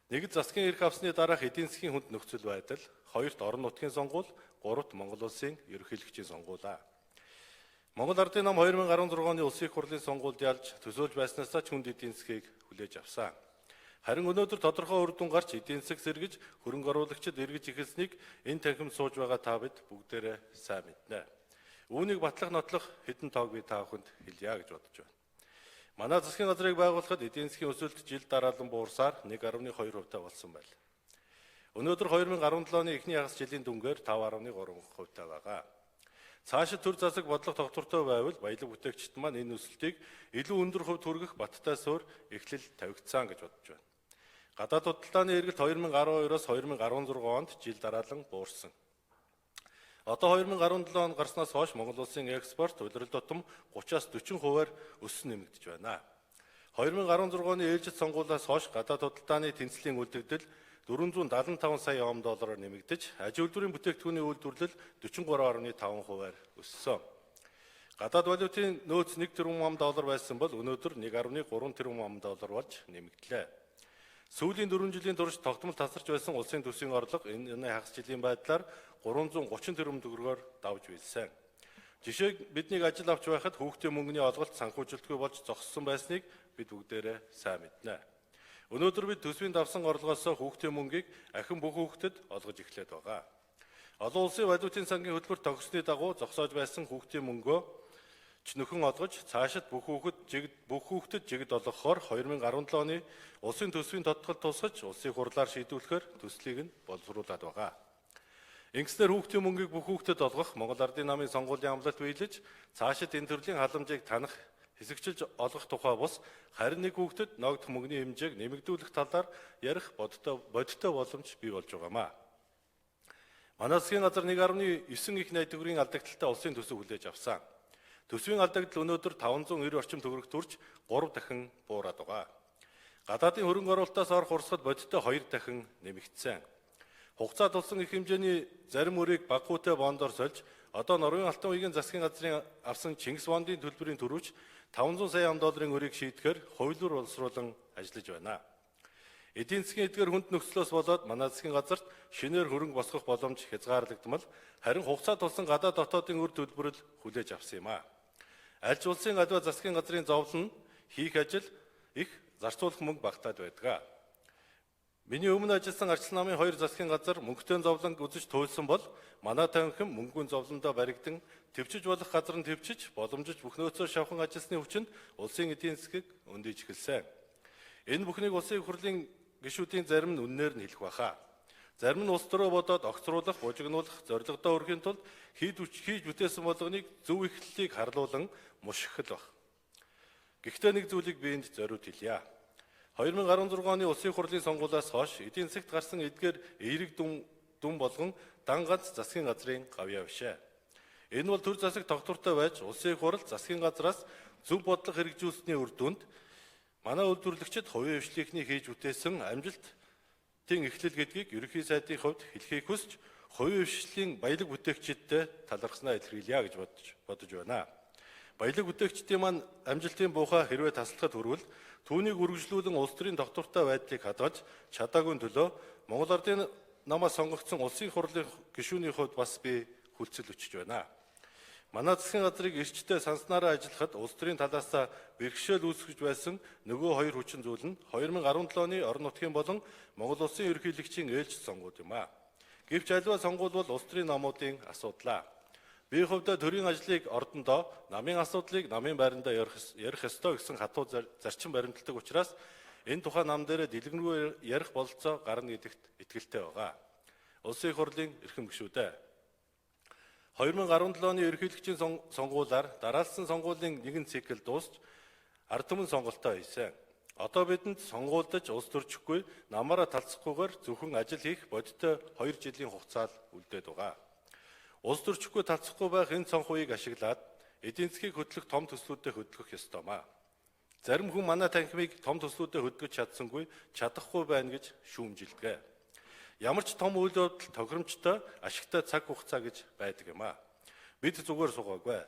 Нэгд засгийн эрх авсны дараах эдийн засгийн хүнд нөхцөл байдал, хоёрт орон нутгийн сонгуул, гуравт Монгол улсын ерөнхийлөгчийн сонгуулаа. Монгол Ардын нам 2016 оны улсын хурлын сонгуульд ялж төсөөлж байснаасаа ч хүнд эдийн засгийг хүлээж авсан. Харин өнөөдөр тодорхой үр дүн гарч эдийн засаг сэргэж хөрөнгө оруулагчид эргэж эхэлснийг энэ танхимд сууж байгаа та бид бүгдээрээ сайн мэднэ. Үүнийг батлах нотлох хэдэн тоог би та бүхэнд хэлье гэж бодож байна. Манай засгийн газрыг байгуулахад эдийн засгийн өсөлт жил дараалан буурсаар 1.2% болсон байна. Өнөөдөр 2017 оны эхний ягас жилийн дүнгээр 5.3% байгаа. Цаашид төр засаг бодлого тогтвортой байвал баялаг бүтээгчид маань энэ өсөлтийг илүү өндөр хувьд хүргэх баттай суурь эхлэл тавигдсан гэж бодож байна. Гадаад худалдааны эргэлт 2012-оос 2016 онд жил дараалан буурсан. Одоо 2017 он гарснаас хойш Монгол улсын экспорт улирал тутам 30-аас 40%-аар өссөн нэмэгдэж байна. 2016 оны ээлжид сонгуулиас хойш гадаад худалдааны тэнцлийн үлдэгдэл 475 сая $, нэмэгдэж, аж үйлдвэрийн бүтээгдэхүүний үйлдвэрлэл 43.5%-аар өссөн. Гадаад валютын нөөц $1 тэрбум байсан бол өнөөдөр $1.3 тэрбум болж нэмэгдлээ. Сүүлийн 4 жилийн турш тогтмол тасарч байсан улсын төсвийн орлого энэ хагас жилийн байдлаар 330 тэрбум төгрөгөөр давж билсэн. Жишээг биднийг ажил авч байхад хүүхдийн мөнгөний олголт санхүүжилтгүй болж зогссон байсныг бид бүгдээрээ сайн мэднэ. Өнөөдөр бид төсвийн давсан орлогоос хүүхдийн мөнгийг ахин бүх хүүхдэд олгож эхлээд байгаа. Олон улсын валютын сангийн хөтөлбөрт тогтсны дагуу зогсоож байсан хүүхдийн мөнгөө ч нөхөн олгож цаашид бүх хүүхдэд жигд олгохоор 2017 оны улсын төсвийн тодтолд тусгаж улсын хурлаар шийдвэрлэхээр төслийг нь боловсруулад байгаа. Ингэснээр хүүхдийн мөнгийг бүх хүүхдэд олгох Монгол Ардын намын сонгуулийн амлалт биелэж цаашид энэ төрлийн халамжийг танах хэсэгчилж олгох тухай бус харин нэг хүүхдэд ногдох мөнгөний хэмжээг нэмэгдүүлэх талаар ярих бодиттой боломж бий болж байгаамаа. Манай засгийн газар 1.9 их найт төгрөгийн алдагдaltaй улсын төсөв хүлээж авсан. Төсвийн алдагдал өнөөдөр 590 орчим төгрөг төрж 3 дахин буураад байгаа. Гадаадын хөрөнгө оруулалтаас орох урсгал бодиттой 2 дахин нэмэгдсэн. Хугацаа тулсан их хэмжээний зарим мөрийг баггүйтэй бондоор сольж одоо Норвегийн Алтан уугийн засгийн газрын авсан Чингис бондын төлбөрийн төрүүч 500 сая $5 өрийг шийдэхээр хувилбар боловсруулан ажиллаж байна. Эдийн засгийн эдгээр хүнд нөхцлөөс болоод манай засгийн газарт шинээр хөрөнгө босгох боломж хязгаарлагдмал харин хугацаа тулсан гадаад дотоодын үр төлбөрөл хүлээж авсан юм а. Аль ч улсын аливаа засгийн газрын зовлон хийх ажил их зарцуулах мөнгө багтаад байдаг. Миний өмнө ажилласан арчил намын 2 засгийн газар мөнгөтэй зовлонг үзэж туйлсан бол манай танхим мөнгөний зовлондоо баригдан төвчж болох газар нь төвчж боломжиж бүх нөөцөө шавхан ажилласны хүчинд улсын эдийн засгийг өндөөж эхэлсэн. Энэ бүхнийг улсын их хурлын гишүүдийн зарим нь үннээр нь хэлэх баха. Зарим нь улс төрөө бодоод огцруулах, бужигнуулах зорилгодоо хүрэхийн тулд хийж бүтээсэн болгоныг зөв эхлэлийг харлуулан мушгихал баг. Гэхдээ нэг зүйлийг би энд зориуд хэлье. 2016 оны улсын хурлын сонгуулиас хойш эдийн засагт гарсан эдгээр эерэг дүн болгон дан ганц засгийн газрын гавьяа бишээ. Энэ бол төр засаг тогтвортой байж улсын хурал засгийн газраас зөв бодлого хэрэгжүүлсэний үр дүнд манай үйлдвэрлэгчид хувийн хвшлийнхний хийж бүтээсэн амжилтын эхлэл гэдгийг ерөнхий сайдын хувьд хэлхийг хүсч хувийн хвшлийн баялаг бүтээгчидтэй талархснаа илэрхийлье гэж бодож байна. Баялаг бүтээгчдийн маань амжилтын буухай хэрвээ таслахад хүрвэл түүнийг үргэлжлүүлэн улс төрийн тогтвортой байдлыг хадгалж чадаагүй төлөө Монгол Ардын намаас сонгогдсон улсын хурлын гишүүний хувьд бас би хүлцэл өчөж байна. Манай засгийн газрыг эрчтэй санснараа ажиллахад улс төрийн талаас бэрхшээл үүсгэж байсан нөгөө хоёр хүчин зүйл нь 2017 оны орон нутгийн болон Монгол улсын ерөнхийлөгчийн ээлж сонгуул юм а. Гэвч аливаа сонгуул бол улс төрийн намуудын асуудлаа. Би хувьдаа төрийн ажлыг ордондоо намын асуудлыг намын байрандаа ярих ёстой гэсэн хатуу зарчим баримталдаг учраас энэ тухай нам дээр дэлгэрэнгүй ярих бололцоо гарна гэдэгт итгэлтэй байгаа. Улсын их хурлын эрхэм гишүүдээ 2017 оны ерөнхийлөгчийн сонгуулиар дараалсан сонгуулийн нэгэн цикл дуусч ард түмэн сонголтоо хийсэн. Одоо бидэнд сонгуульдаж улс төрчихгүй намаараа талцахгүйгээр зөвхөн ажил хийх бодиттой 2 жилийн хугацаа үлдээд байгаа. Улс төрчихгүй талцахгүй байх энэ цонхуйг ашиглаад эдийн засгийг хөдлөх том төслүүдэд хөдлөх ёстой маа. Зарим хүн манай танхимыг том төслүүдэд хөдөлгөж чадсангүй, чадахгүй байна гэж шүүмжилдэг. Ямар ч том үйл явдал тохиромжтой, ашигтай цаг хугацаа гэж байдаг юм аа. Бид зүгээр суугаагүй.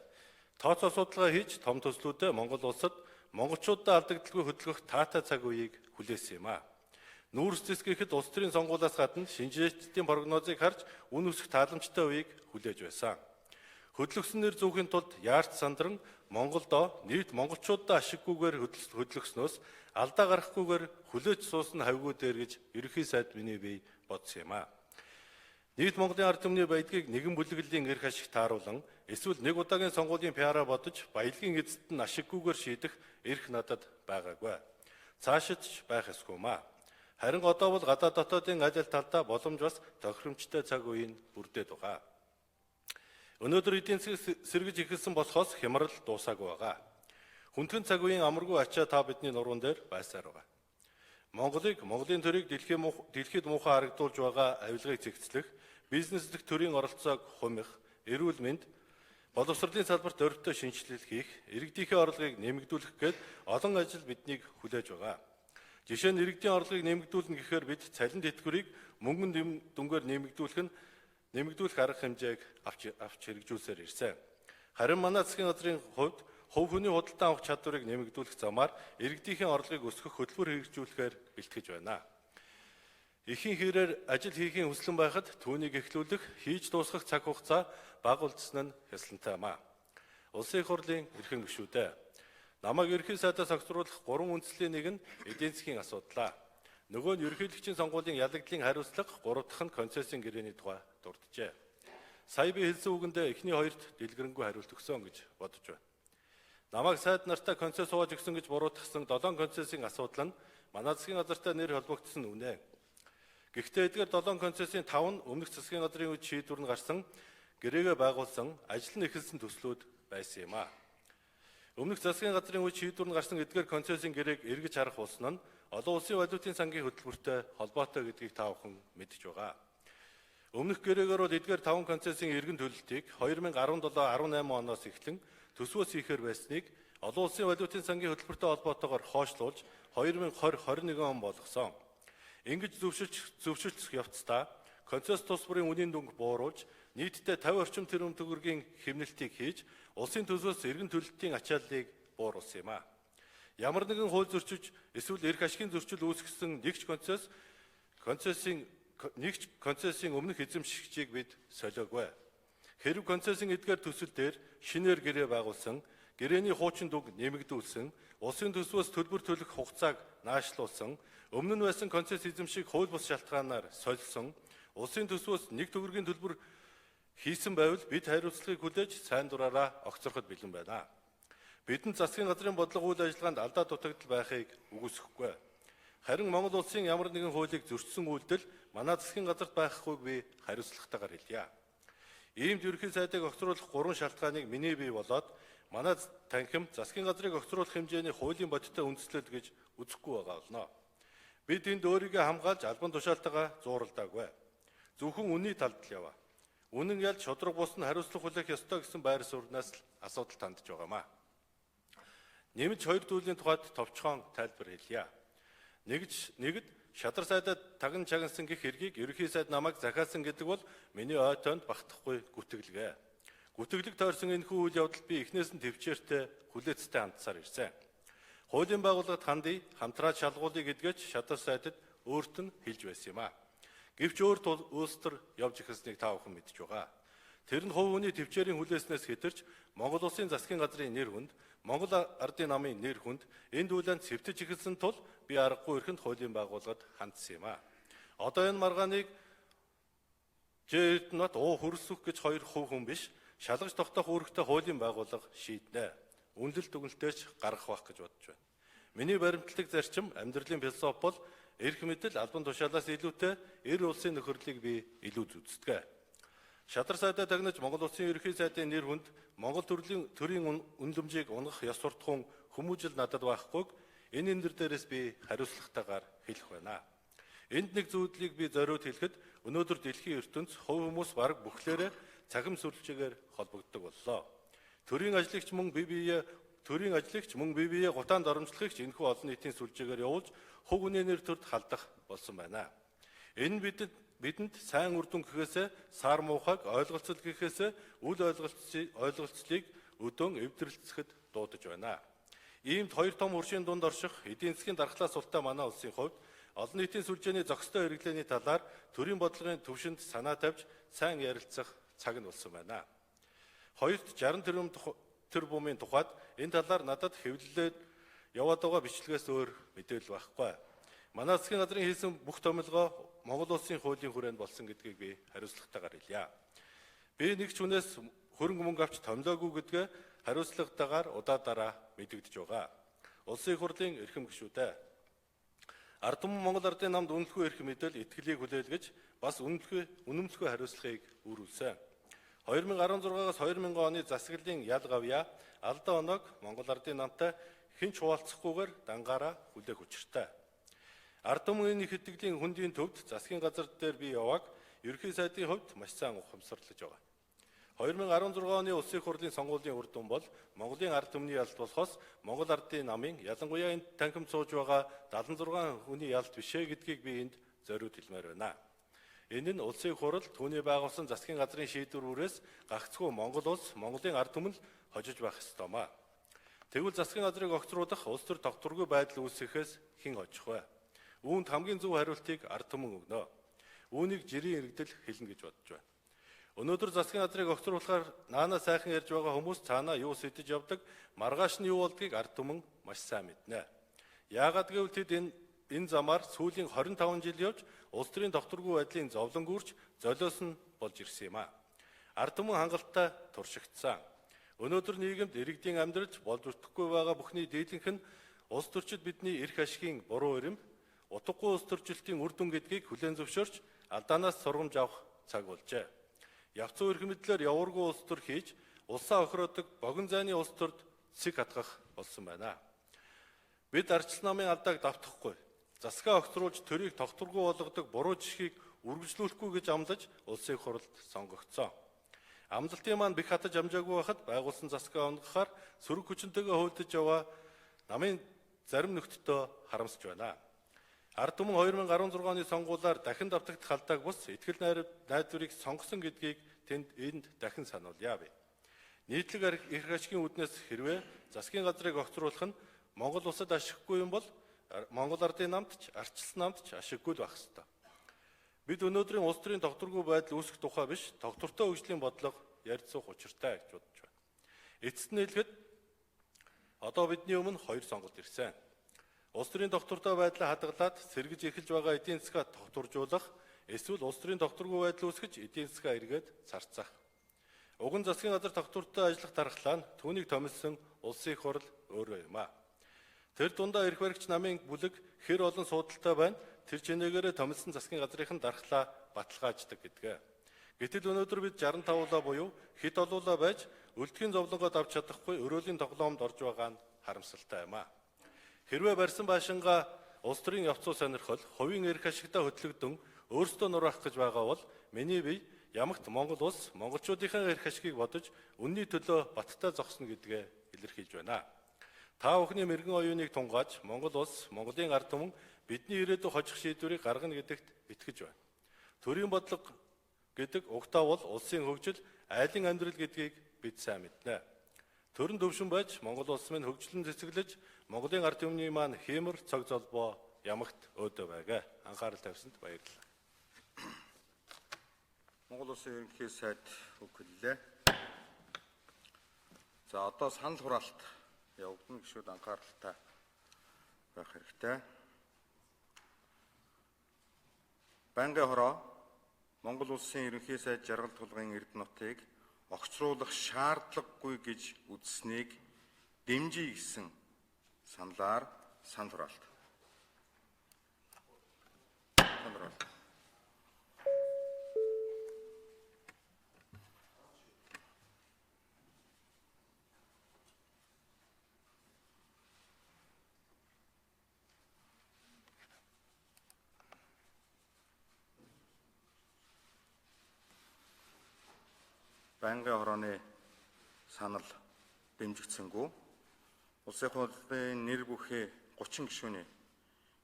Тооцоо судалгаа хийж том төслүүдэд Монгол улсад монголчуудад алдагдaltaгүй хөдөлгөх таатай цаг үеийг хүлээсэн юм аа. Нүүрс зэсгэхэд улс төрийн сонгуулиас гадна шинжлэхтийн прогнозыг харж үн өсөх тааламжтай үеийг хүлээж байсан. Хөдлөгсөн нэр зүүхийн тулд яарч сандран Монголдо нийт монголчуудад ашиггүйгээр хөдлөгснөөс алдаа гарахгүйгээр хүлээж суусан хавьгүй дээр гэж ерөнхий сайд миний бие бодсон юм аа. Нийт Монголын ард түмний баялагийг нэгэн бүлэглэлийн эрх ашиг тааруулан эсвэл нэг удаагийн сонгуулийн пиараа бодож баялагын эзэд нь ашиггүйгээр шийдэх эрх надад байгаагүй. Цаашид ч байх ёсгүй маа. Харин одоо бол гадаад дотоодын аль талдаа боломж бас тохиромжтой цаг үеийн бүрдээд байгаа. Өнөөдөр эдийн засаг сэргэж эхэлсэн болохоос хямрал дуусаагүй байгаа. Хүндхэн цаг үеийн амаргүй ачаа та бидний нуруунд дээр байсаар байгаа. Монголын төрийг дэлхийд муухай харагдуулж байгаа авилгыг цэгцлэх, бизнеслэх төрийн оролцоог хумих, эрүүл мэнд, боловсролын салбарт өрөвтэй шинжилэл хийх, иргэдийнхээ орлогыг нэмэгдүүлэх гээд олон ажил биднийг хүлээж байгаа. Жишээ нь иргэдийн орлогыг нэмэгдүүлнэ гэхээр бид цалин тэтгэврийг мөнгөн дүнгээр нэмэгдүүлэх арга хэмжээг авч хэрэгжүүлсээр ирсэн. Харин манай засгийн газрын хувьд хувь хүний худалдан авах чадварыг нэмэгдүүлэх замаар иргэдийнхээ орлогыг өсгөх хөтөлбөр хэрэгжүүлэхээр бэлтгэж байна. Эхийн хэрээр ажил хийхийн хүслэн байхад түүнийг эхлүүлэх, хийж дуусгах цаг хугацаа бага үлдсэн нь хясалтай юм а. Улсын их хурлын эрхэм гишүүдээ намайг ерөнхий сайдаас огцруулах 3 үндслийн нэг нь эдийн засгийн асуудлаа. Нөгөө нь ерөнхийлөгчийн сонгуулийн ялагдлын хариуцлага, 3 дахь нь концессийн гэрээний тухай дурджээ. Сая би хэлсэн үгэндээ эхний хоёрт дэлгэрэнгүй хариулт өгсөн гэж бодож байна. Намайг сайд нартаа концесс сууж өгсөн гэж буруутгасан 7 концессийн асуудал нь манай засгийн газартай нэр холбогдсон үнэ. Гэхдээ эдгээр 7 концессийн 5 нь өмнөх засгийн газрын үед шийдвэр нь гарсан гэрээгээ байгуулсан ажил нь эхэлсэн төслүүд байсан юм а. Өмнөх засгийн газрын үед шийдвэр нь гарсан эдгээр концессийн гэрээг эргэж харах болсон нь олон улсын валютын сангийн хөтөлбөртэй холбоотой гэдгийг та бүхэн мэдж байгаа. Өмнөх гэрээгээр бол эдгээр 5 концессийн эргэн төлөлтийг 2017-18 оноос эхлэн төсвөөс хийхээр байсныг олон улсын валютын сангийн хөтөлбөртэй холбоотойгоор хойшлуулж 2020-21 он болгосон. Ингэж зөвшөлдсөх явцдаа концесс тус бүрийн үнийн дүнг бууруулж нийтдээ 50 орчим тэрбум төгрөгийн хэмнэлтийг хийж улсын төсвөөс эргэн төлөлтийн ачааллыг бууруулсан юм а. Ямар нэгэн хууль зөрчиж эсвэл эрх ашигын зөрчил үүсгэсэн нэгж концессийн өмнөх эзэмшигчийг бид солиогүй. Хэрв концессийн эдгээр төсөл дээр шинээр гэрээ байгуулсан, гэрээний хуучин дүнг нэмэгдүүлсэн, улсын төсвөөс төлбөр төлөх хугацааг наашлуулсан, өмнө нь байсан концесс эзэмшиг хууль бус шалтгаанаар сольсон, улсын төсвөөс нэг төгрөгийн төлбөр хийсэн байвал бид хариуцлагыг хүлээж сайн дураараа огцороход бэлэн байна. Бидэнд засгийн газрын бодлого үйл ажиллагаанд алдаа дутагдал байхыг үгүйсэхгүй. Харин Монгол улсын ямар нэгэн хуулийг зөрчсөн үйлдэл манай засгийн газарт байхгүйг би хариуцлагатайгаар хэлье. Иймд ерөнхий сайдыг огцруулах 3 шалтгааныг миний бий болоод манай танхим засгийн газрыг огцруулах хэмжээний хуулийн бодиттой үндэслэл гэж үзэхгүй байгаа болно. Бид энд өөрийгөө хамгаалж албан тушаалтайгаа зууралдаагүй. Зөвхөн үнний талд л яваа. Үнэн ялж шудраг бус нь хариуцлага хүлээх ёстой гэсэн байр сууриас л асуудал тандж байгаамаа. Нэмж 2 зүйлийн тухайд товчхон тайлбар хэлье. Нэгд шадар сайдад таган чагнасан гэх хэргийг ерөнхий сайд намайг захиалсан гэдэг бол миний ой тоонд багтахгүй гүтгэлгээ. Гүтгэлэг тойрсон энэхүү үйл явдал би эхнээс нь төвчээртэй хүлээцтэй хандсаар ирсэн. Хуулийн байгууллагад хандъя, хамтраад шалгуулъя гэдгээч шадар сайдад өөрт нь хэлж байсан юм а. Гэвч өөрт улс төр явж ихснийг та бүхэн мэдж байгаа. Тэр нь хувь хүний төвчээрийн хүлээснээс хэтэрч Монгол улсын засгийн газрын нэр хүнд, Монгол ардын намын нэр хүнд энэ дүүлэнд сэвтэж ихэлсэн тул би аргагүй эрхэнд хуулийн байгууллагад хандсан юм а. Одоо энэ маргааныг Эрдэнэт хөрсөх гэж 2 хүн биш, шалгаж тогтоох үүрэгтэй хуулийн байгууллага шийднэ. Үнэлэлт дүгнэлтээч гаргах байх гэж бодож байна. Миний баримтлаг зарчим амьдралын философи бол эрх мэдэл албан тушаалаас илүүтэй эр улсын нөхөрлөлийг би илүү үздэг. Шадар сайдаа тагнаж Монгол улсын ерөнхий сайдын нэр хүнд Монгол төрийн үнэлэмжийг унгах ёс суртахуун хүмүүжил надад байхгүй. Энэ нэр дээрээс би хариуцлагатайгаар хэлэх байна. Энд нэг зүйлийг би зориуд хэлэхэд өнөөдөр дэлхийн ертөнц хувь хүмүүс бараг бүхлээрээ цахим сүлжээгээр холбогддог боллоо. Төрийн ажлыгч мөн бие биеэ гутаанд оромжлохыг ч энэхүү олон нийтийн сүлжээгээр явуулж хувь хүний нэр төрд халдах болсон байна. Энэ бидэнд сайн үр дүн гэхээсээ сар муухайг ойлголцол гэхээсээ үл ойлголцлыг өдөөн эвдрэлцэхэд дуудаж байна. Иймд 2 том хуршийн дунд орших эдийн засгийн дархлаа султай манай улсын хувьд олон нийтийн сүлжээний зохистой хэрэглээний талаар төрийн бодлогын төвшөнд санаа тавьж сайн ярилцах цаг нь болсон байна. Хоёрт 60 тэрбумын тухайд энэ талаар надад хэвлэлээр яваад байгаа бичлэгээс өөр мэдээлэл байхгүй. Манай засгийн газрын хийсэн бүх томилгоо Монгол улсын хуулийн хүрээнд болсон гэдгийг би хариуцлагатайгаар хэлье. Би нэг ч хүнээс хөрөнгө мөнгө авч томилоогүй гэдгээ хариуцлагатайгаар удаадараа мэдэгдэж байгаа. Улсын их хурлын эрхэм гишүүдээ ард түмэн Монгол ардын намд үнэлэхгүй эрх мэдэл итгэлийг хүлээлгэж бас үнэмлэхгүй хариуцлагыг үүрүүлсэн. 2016-аас 2000 оны засаглалын ял гавья алдаа оноог Монгол ардын намтай хинч хуваалцахгүйгээр дангаараа хүлээх учиртай. Ард түмэн их итгэлийн хөндийн төвд засгийн газар дээр би яваг ерөнхий сайдын хувьд маш сайн ухамсарлаж байгаа. 2016 оны улсын их хурлын сонгуулийн үр дүн бол Монголын ард түмний ялт болохоос Монгол ардын намын ялангуяа энд танхим сууж байгаа 76 хүний ялт бишээ гэдгийг би энд зориуд хэлмээр байна. Энэ нь улсын их хурл түүний байгуулсан засгийн газрын шийдвэрүүрээс гагцхүү Монгол улс Монголын ард түмэн хожиж байх ёстоймаа. Тэгвэл засгийн газрыг огцруулах улс төр тогтворгүй байдал үүсгэхээс хэн хожих вэ? Үүнд хамгийн зөв хариултыг ард түмэн өгнө. Үүнийг жирийн иргэдэл хэлнэ гэж бодож байна. Өнөөдөр засгийн газрыг огцруулахаар наана сайхан ярьж байгаа хүмүүс цаанаа юу сэтэж явдаг, маргааш нь юу болдгийг ард түмэн маш сайн мэднэ. Яагаад гэвэл тэд энэ замаар сүүлийн 25 жил явж улс төрийн тогтворгүй байдлын зовлонгүрч золиос нь болж ирсэн юм а. Ард түмэн хангалттай туршигдсан. Өнөөдөр нийгэмд иргэдийн амьдралж болж өртөхгүй байгаа бүхний дийлэнх нь улс төрчид бидний эрх ашигын буруу ирэм, утгагүй улс төрчлөлтийн үр дүн гэдгийг хүлээн зөвшөөрч алдаанаас сургамж авах цаг болжээ. Явцсан эрх мэдлээр явуургүй улс төр хийж улсаа охироодог богино зайны улс төрд цэг хатгах болсон байна. Бид ардчил намын алдааг давтахгүй, засгаа огцруулж төрийг тогтворгүй болгодог буруу жишгийг үргэлжлүүлэхгүй гэж амлаж улсын их хурлд сонгогдсон. Амлалтын маань бих хатаж амжаагүй байхад байгуулсан засгаа унгахаар сөрөг хүчинтэйгээ хөөдөж яваа намын зарим нөхдөдөө харамсаж байна. Ард түмэн 2016 оны сонгуулиар дахин давтагдах алдааг бус итгэл найдварыг сонгосон гэдгийг энд дахин сануулъя. Нийтлэг эрх ашигын үүднээс хэрвээ засгийн газрыг огцруулах нь Монгол улсад ашиггүй юм бол Монгол ардын намд ч арчилсан намд ч ашиггүй байх ёстой. Бид өнөөдрийн улс төрийн тогтворгүй байдал үүсэх тухай биш, тогтвортой хөгжлийн бодлого ярьж суух учиртай гэж бодож байна. Эцэст нь хэлэхэд одоо бидний өмнө 2 сонголт ирсэн. Улс төрийн тогтвортой байдлаа хадгалаад сэргэж эхэлж байгаа эдийн засгаа тогтворжуулах, эсвэл улс төрийн тогтворгүй байдал үүсгэж эдийн засгаа эргээд царцах. Уг нь засгийн газар тогтвортой ажиллах дархлаа нь түүнийг томилсон улсын их хурл өөрөө юм а. Тэр дундаа эрх баригч намын бүлэг хэр олон суудалтай байна. Тэр чинээгээрээ томилсон засгийн газрынхан дархлаа баталгааждаг гэдгээ. Гэтэл өнөөдөр бид 65 улаа буюу хэд олуулаа байж үлдэхийн зовлонгод авч чадахгүй өрөөлийн тоглоомд орж байгаа нь харамсалтай юм а. Хэрвээ барьсан байшингаа улс төрийн явцуу сонирхол, хувийн эрх ашигтаа хөтлөгдөн өөрсдөө нураах гэж байгаа бол миний бие ямагт Монгол улс монголчуудын эрх ашигыг бодож үнний төлөө баттай зогсно гэдгээ илэрхийлж байна. Та бүхний мэрэгэн оюуныг тунгааж Монгол улс, Монголын ард түмэн бидний ирээдүйн хожих шийдвэрийг гаргана гэдэгт итгэж байна. Төрийн бодлого гэдэг угтаа бол улсын хөгжил, айлын амьдрал гэдгийг бид сайн мэднэ. Төрийн төвшин байж Монгол улс минь хөгжлөн цэцэглэж Монголын ард түмний маань хиймэр цог золбоо ямагт өөдөө байгаа. Анхаарал тавьсанд баярлалаа. Монгол улсын ерөнхий сайд үг хэллээ. За одоо санал хураалт явагдана. Гишүүд анхааралтай байх хэрэгтэй. Байнгын хороо Монгол улсын ерөнхий сайд жаргал тулгын Эрдэнэтийг огцруулах шаардлагагүй гэж үзснийг дэмжиж гисэн саналаар санал хураалт. Байнгын хорооны санал дэмжигдсэнгүй. Улсын их хурлын нэр бүхий 30 гишүүний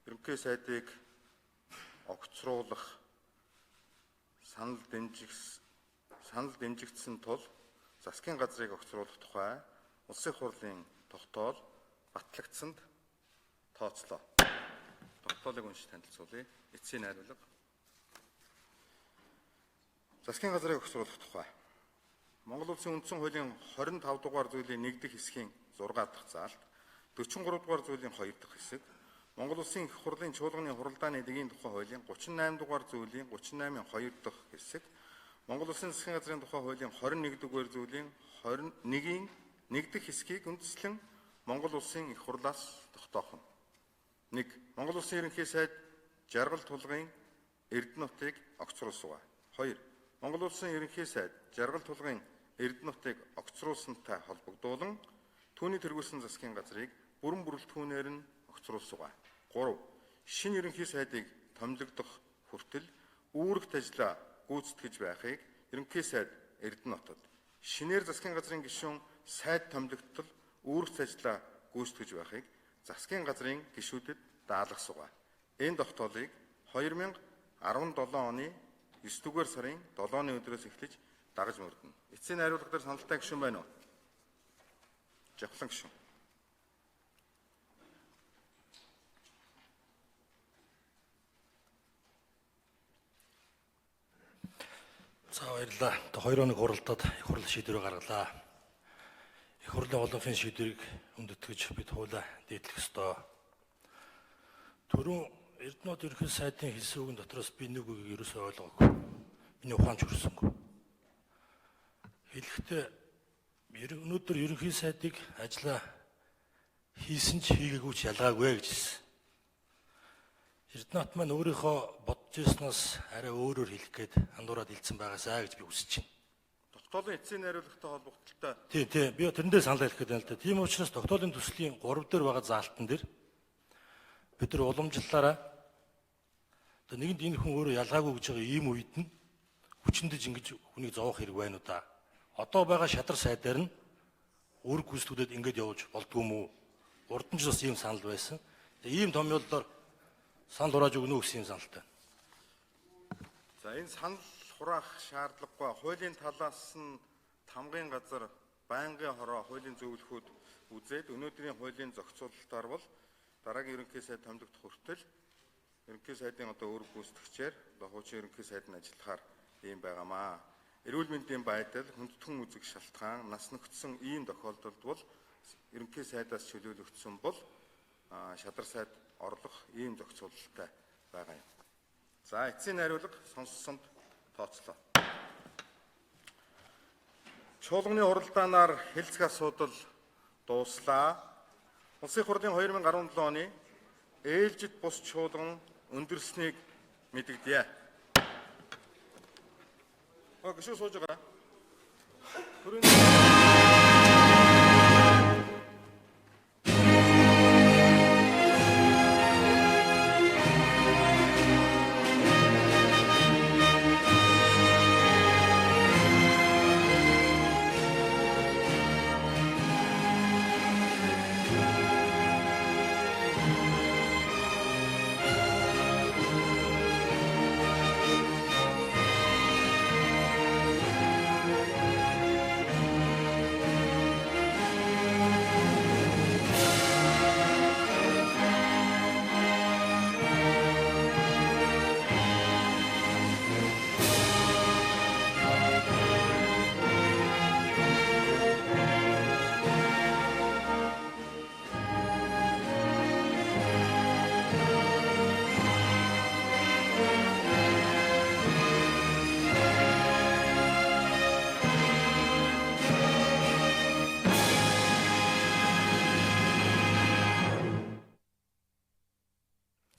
ерөнхий сайдыг огцруулах санал дэмжигдсэн тул засгийн газрыг огцруулах тухай улсын их хурлын тогтоол батлагдсанд тооцлоо. Тогтоолыг уншиж танилцуулъя. Эцсийн найруулга. Засгийн газрыг огцруулах тухай Монгол улсын үндсэн хуулийн 25 дугаар зүйлийн 1 дэх хэсгийн 6 дахь заалт, 43 дугаар зүйлийн 2 дахь хэсэг, Монгол улсын их хурлын чуулганы хуралдааны эдийн тухай хуулийн 38 дугаар зүйлийн 38-ын 2 дахь хэсэг, Монгол улсын засгийн газрын тухай хуулийн 21 дугаар зүйлийн 21-ийн 1 дахь хэсгийг үндэслэн Монгол улсын их хурлаас тогтоох нь. 1. Монгол улсын ерөнхий сайд жаргал тулгын Эрдэнэтийг огцруулсугаа. 2. Монгол улсын ерөнхий сайд жаргал тулгын Эрдэнэтийг огцруулсантай холбогдуулан түүний тэргүүлсэн засгийн газрыг бүрэн бүрэлдэхүүнээр нь огцруулсугаа. 3. Шинэ ерөнхий сайдыг томилогдох хүртэл үүрэгт ажиллаа гүйцэтгэж байхыг ерөнхий сайд Эрдэнэтэд, шинээр засгийн газрын гишүүн сайд томилогдтол үүрэгт ажиллаа гүйцэтгэж байхыг засгийн газрын гишүүдэд даалгасугаа. Энэ тогтоолыг 2017 оны 9 дугаар сарын 7-ны өдрөөс эхлэж дагаж мөрдөнө. Эцсийн найруулга дээр саналтай гишүүн байна уу? Жавхлан гишүүн. За баярлалаа. 2 хоног хуралдаад их хурлын шийдвэрээ гаргалаа. Их хурлын олонхын шийдвэрийг хүндэтгэж бид хуулаа дээдлэх ёстой. Түрүүн Эрдэнэт ерөнхий сайдын хэлсэн үгэн дотроос би нэг үгийг ерөөсөө ойлгоогүй. Миний ухаанч хүрсэнгүй. Хэлэхдээ өнөөдөр ерөнхий сайдыг ажиллаа хийсэн ч хийгээгүй ч ялгаагүй гэж хэлсэн. Эрдэнэт маань өөрийнхөө бодож ирснээс арай өөрөөр хэлэх гээд андуураад хэлсэн байгаасаа гэж би хүсэж байна. Тогтоолын эцсийн найруулгатай холбогдолтой. Тий. Би тэрэндээ санал хэлэх гээд байна л да. Тийм учраас тогтоолын төслийн 3 дээр байгаа заалтан дээр бид нар уламжлалаараа Одоо нэгэнд энэ хүн өөрөө ялгаагүй гэж байгаа ийм үед нь хүчиндэж ингэж хүнийг зовох хэрэг байна уу та? Одоо байгаа шадар сайдаар нь үүрэг гүйцэтгүүдэд ингэж явуулж болдгоо мүү? Урд нь ч бас ийм санал байсан. Тэгээ ийм томьёолоор санал хурааж өгнө үү гэсэн юм саналтай. За энэ санал хураах шаардлагагүй. Хуулийн талаас нь тамгын газар байнгын хороо хуулийн зөвлөхүүд үзээд өнөөдрийн хуулийн зохицуулалтаар бол дараагийн ерөнхий сайд томилогдох хүртэл ерөнхий сайдын одоо үүрэг гүйцэтгэгчээр одоо хуучин ерөнхий сайд нь ажиллахаар ийм байгаамаа. Эрүүл мэндийн байдал, хүндэтгэн үзэг шалтгаан, нас нөхцсөн ийм тохиолдолд бол ерөнхий сайдаас чөлөөлөгдсөн бол шадар сайд орлох ийм зохицуулалттай байгаа юм. За эцсийн найруулга сонссонд тооцлоо. Чуулганы хуралдаанаар хэлцэх асуудал дууслаа. Улсын их хурлын 2017 оны ээлжид бус чуулган өндөрснийг мэдэгдэе. Гүшүү сууж байгаа.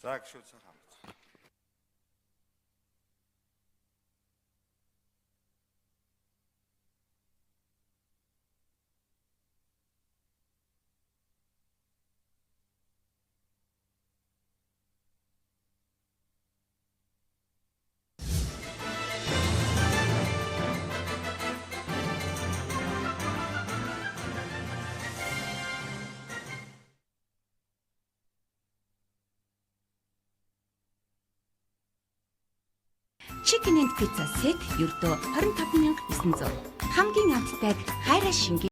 За гүшүү цаа хамт. Chicken and pizza set ердөө 25,900. Хамгийн амттайг хайраа шингээ